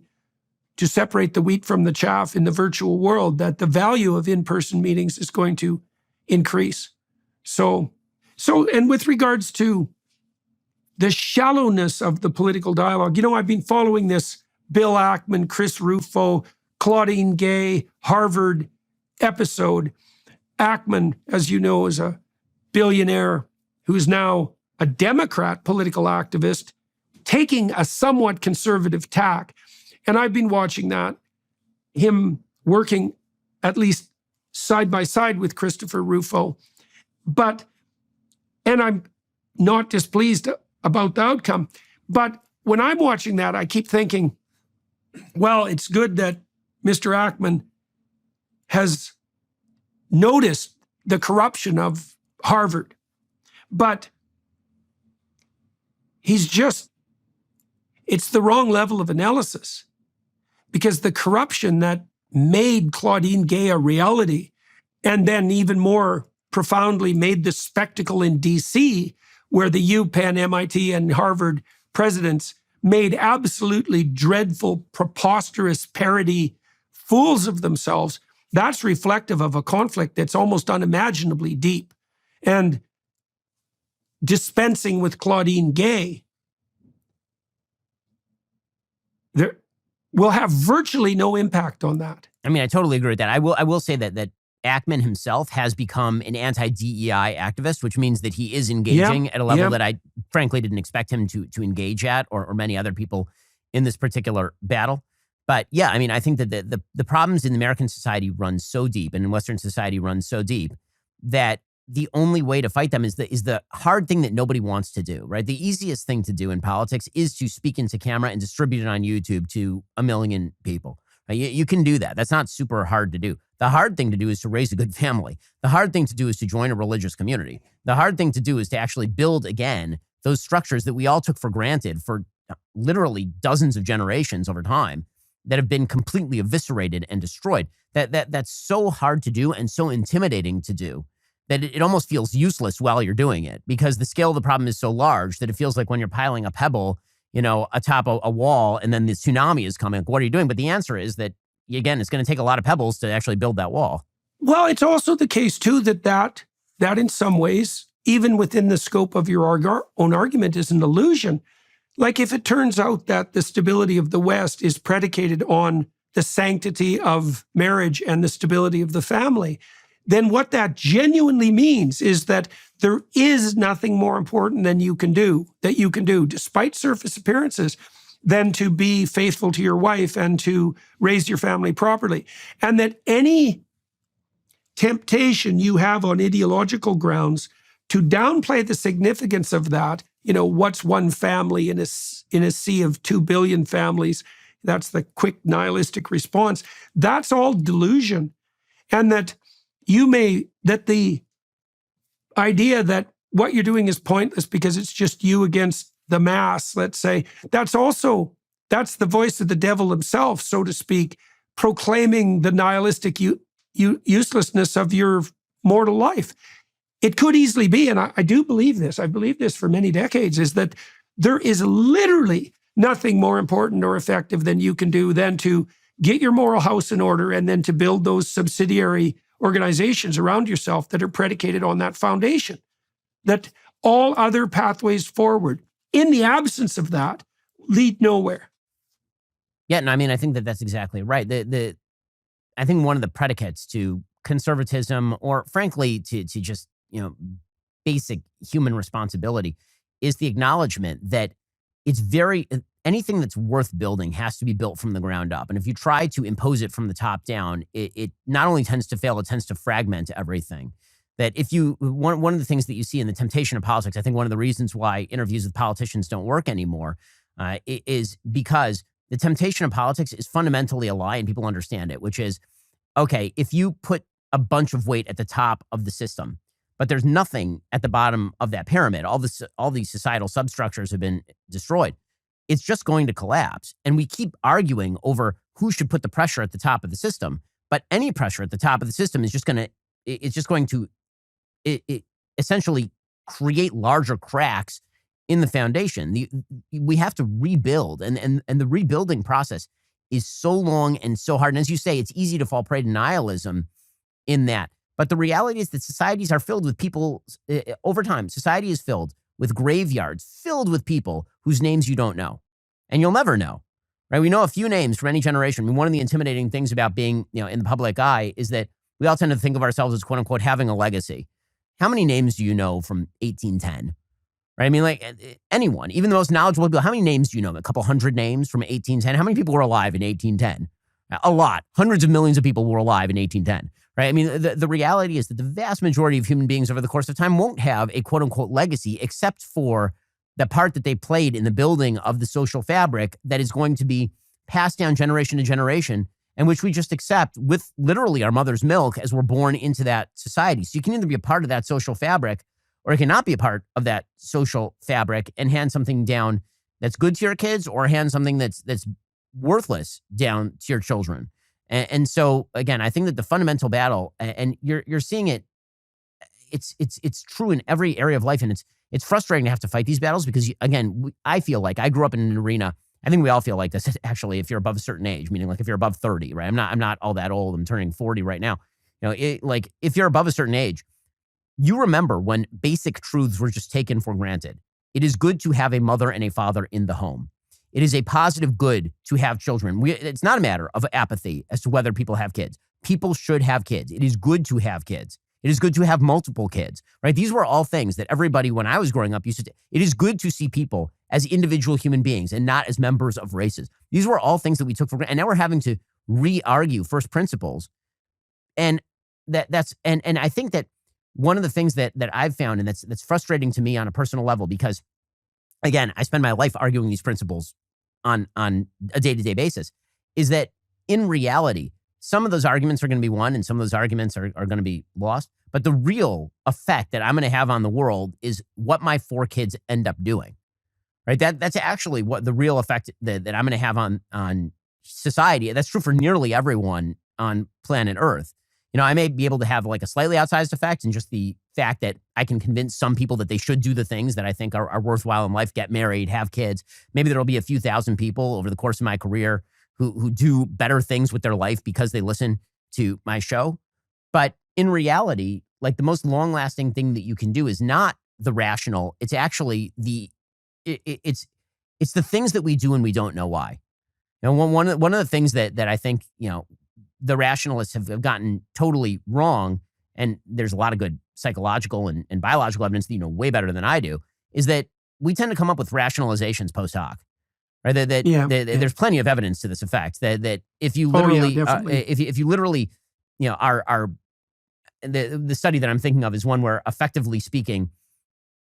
to separate the wheat from the chaff in the virtual world, that the value of in-person meetings is going to increase. So, and with regards to the shallowness of the political dialogue, I've been following this Bill Ackman, Chris Rufo, Claudine Gay, Harvard episode. Ackman, as you know, is a billionaire who's now a Democrat political activist, taking a somewhat conservative tack. And I've been watching that, him working at least side by side with Christopher Rufo. And I'm not displeased about the outcome. But when I'm watching that, I keep thinking, well, it's good that Mr. Ackman has noticed the corruption of Harvard. But it's the wrong level of analysis, because the corruption that made Claudine Gay a reality, and then even more profoundly made the spectacle in DC, where the UPenn, MIT, and Harvard presidents made absolutely dreadful, preposterous parody fools of themselves, that's reflective of a conflict that's almost unimaginably deep. And dispensing with Claudine Gay will have virtually no impact on that. I mean, I totally agree with that. I will say that Ackman himself has become an anti-DEI activist, which means that he is engaging at a level that I frankly didn't expect him to engage at, or many other people in this particular battle. But yeah, I mean, I think that the problems in American society run so deep and in Western society run so deep that the only way to fight them is the hard thing that nobody wants to do, right? The easiest thing to do in politics is to speak into camera and distribute it on YouTube to 1 million people. Right? You can do that. That's not super hard to do. The hard thing to do is to raise a good family. The hard thing to do is to join a religious community. The hard thing to do is to actually build again those structures that we all took for granted for literally dozens of generations over time that have been completely eviscerated and destroyed. That's so hard to do and so intimidating to do that it almost feels useless while you're doing it, because the scale of the problem is so large that it feels like when you're piling a pebble, atop a wall and then the tsunami is coming, what are you doing? But the answer is that, again, it's going to take a lot of pebbles to actually build that wall. Well, it's also the case, too, that in some ways, even within the scope of your own argument, is an illusion. Like if it turns out that the stability of the West is predicated on the sanctity of marriage and the stability of the family, then what that genuinely means is that there is nothing more important that you can do, despite surface appearances, than to be faithful to your wife and to raise your family properly. And that any temptation you have on ideological grounds to downplay the significance of that, what's one family in a sea of 2 billion families? That's the quick nihilistic response. That's all delusion. And that the idea that what you're doing is pointless because it's just you against the mass, let's say, that's the voice of the devil himself, so to speak, proclaiming the nihilistic uselessness of your mortal life. It could easily be, and I do believe this, I've believed this for many decades, is that there is literally nothing more important or effective than you can do than to get your moral house in order and then to build those subsidiary organizations around yourself that are predicated on that foundation. That all other pathways forward, in the absence of that, lead nowhere. Yeah, and I mean, I think that that's exactly right. I think one of the predicates to conservatism, or frankly, to just basic human responsibility, is the acknowledgement that anything that's worth building has to be built from the ground up. And if you try to impose it from the top down, it not only tends to fail, it tends to fragment everything. That one of the things that you see in the temptation of politics, I think one of the reasons why interviews with politicians don't work anymore is because the temptation of politics is fundamentally a lie, and people understand it, which is, okay, if you put a bunch of weight at the top of the system, but there's nothing at the bottom of that pyramid, all these societal substructures have been destroyed, it's just going to collapse. And we keep arguing over who should put the pressure at the top of the system, but any pressure at the top of the system is just going to essentially create larger cracks in the foundation. We have to rebuild, and the rebuilding process is so long and so hard. And as you say, it's easy to fall prey to nihilism in that. But the reality is that societies are filled with people, over time, society is filled with graveyards, filled with people whose names you don't know. And you'll never know, right? We know a few names from any generation. I mean, one of the intimidating things about being, in the public eye is that we all tend to think of ourselves as, quote unquote, having a legacy. How many names do you know from 1810? Right? I mean, like anyone, even the most knowledgeable people, how many names do you know? A couple hundred names from 1810? How many people were alive in 1810? A lot. Hundreds of millions of people were alive in 1810. Right? I mean, the reality is that the vast majority of human beings over the course of time won't have a quote unquote legacy, except for the part that they played in the building of the social fabric that is going to be passed down generation to generation, and which we just accept with literally our mother's milk as we're born into that society. So you can either be a part of that social fabric, or you cannot be a part of that social fabric and hand something down that's good to your kids, or hand something that's worthless down to your children. And so, again, I think that the fundamental battle, and you're seeing it, it's true in every area of life, and it's frustrating to have to fight these battles because, again, I feel like I grew up in an arena. I think we all feel like this, actually, if you're above a certain age, meaning like if you're above 30, right? I'm not all that old. I'm turning 40 right now. Like if you're above a certain age, you remember when basic truths were just taken for granted. It is good to have a mother and a father in the home. It is a positive good to have children. It's not a matter of apathy as to whether people have kids. People should have kids. It is good to have kids. It is good to have multiple kids, right? These were all things that everybody, when I was growing up, used to. It is good to see people as individual human beings and not as members of races. These were all things that we took for granted. And now we're having to re-argue first principles. And and I think that one of the things that I've found, and that's frustrating to me on a personal level, because again, I spend my life arguing these principles on a day-to-day basis, is that in reality, some of those arguments are going to be won and some of those arguments are going to be lost. But the real effect that I'm going to have on the world is what my 4 kids end up doing, right? That's actually what the real effect that I'm going to have on society. That's true for nearly everyone on planet Earth. You know, I may be able to have like a slightly outsized effect in just the fact that I can convince some people that they should do the things that I think are worthwhile in life, get married, have kids. Maybe there'll be a few thousand people over the course of my career who do better things with their life because they listen to my show. But in reality, like the most long-lasting thing that you can do is not the rational. It's actually it's the things that we do and we don't know why. You know, one of the things that I think, you know, the rationalists have gotten totally wrong, and there's a lot of good psychological and biological evidence that you know way better than I do, is that we tend to come up with rationalizations post hoc. Right? There's plenty of evidence to this effect that if you literally, if you literally, you know, the study that I'm thinking of is one where, effectively speaking,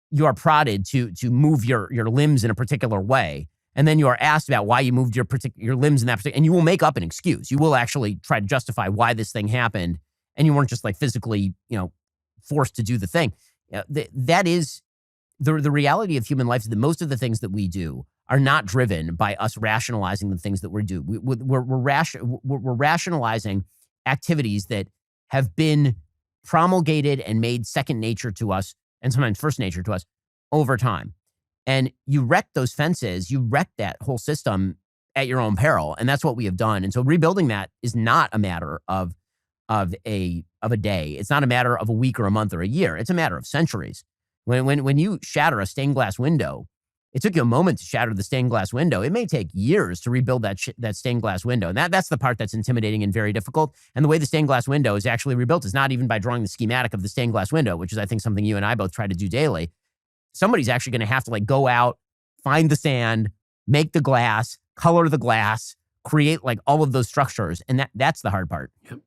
you are prodded to move your limbs in a particular way, and then you are asked about why you moved your limbs in that particular, and you will make up an excuse. You will actually try to justify why this thing happened, and you weren't just like physically, you know, forced to do the thing. That is the reality of human life. Is that most of the things that we do are not driven by us rationalizing the things that we do. We're rationalizing activities that have been promulgated and made second nature to us, and sometimes first nature to us, over time. And you wreck those fences, you wreck that whole system at your own peril, and that's what we have done. And so rebuilding that is not a matter of a day. It's not a matter of a week or a month or a year. It's a matter of centuries. When you shatter a stained glass window, it took you a moment to shatter the stained glass window. It may take years to rebuild that stained glass window. And that's the part that's intimidating and very difficult. And the way the stained glass window is actually rebuilt is not even by drawing the schematic of the stained glass window, which is, I think, something you and I both try to do daily. Somebody's actually going to have to like go out, find the sand, make the glass, color the glass, create like all of those structures. And that's the hard part. Yep.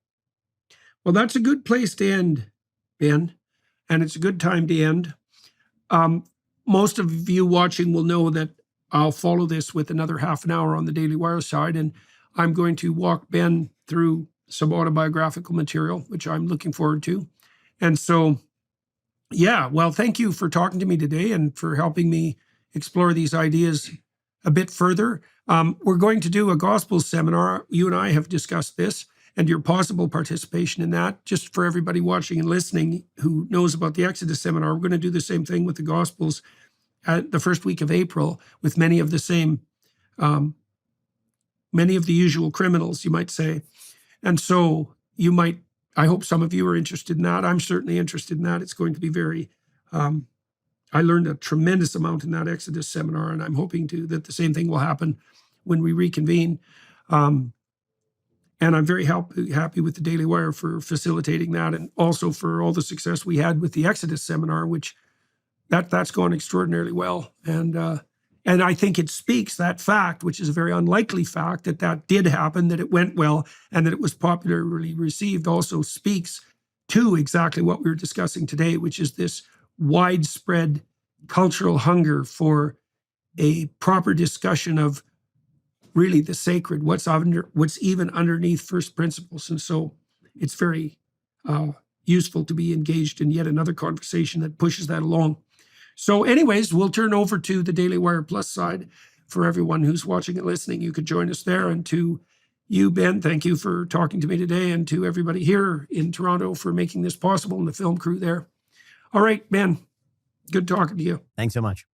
Well, that's a good place to end, Ben. And it's a good time to end. Most of you watching will know that I'll follow this with another half an hour on the Daily Wire side, and I'm going to walk Ben through some autobiographical material, which I'm looking forward to. And so, yeah, well, thank you for talking to me today and for helping me explore these ideas a bit further. We're going to do a gospel seminar. You and I have discussed this and your possible participation in that. Just for everybody watching and listening who knows about the Exodus seminar, we're going to do the same thing with the Gospels at the first week of April, with many of the same, many of the usual criminals, you might say. And so you might, I hope some of you are interested in that. I'm certainly interested in that. It's going to be very, I learned a tremendous amount in that Exodus seminar, and I'm hoping that the same thing will happen when we reconvene. And I'm very happy with the Daily Wire for facilitating that, and also for all the success we had with the Exodus seminar, which that's gone extraordinarily well. And I think it speaks, that fact, which is a very unlikely fact, that did happen, that it went well, and that it was popularly received, also speaks to exactly what we were discussing today, which is this widespread cultural hunger for a proper discussion of really the sacred, what's even underneath first principles. And so it's very useful to be engaged in yet another conversation that pushes that along. So anyways, we'll turn over to the Daily Wire Plus side for everyone who's watching and listening. You could join us there. And to you, Ben, thank you for talking to me today, and to everybody here in Toronto for making this possible, and the film crew there. All right, Ben, good talking to you. Thanks so much.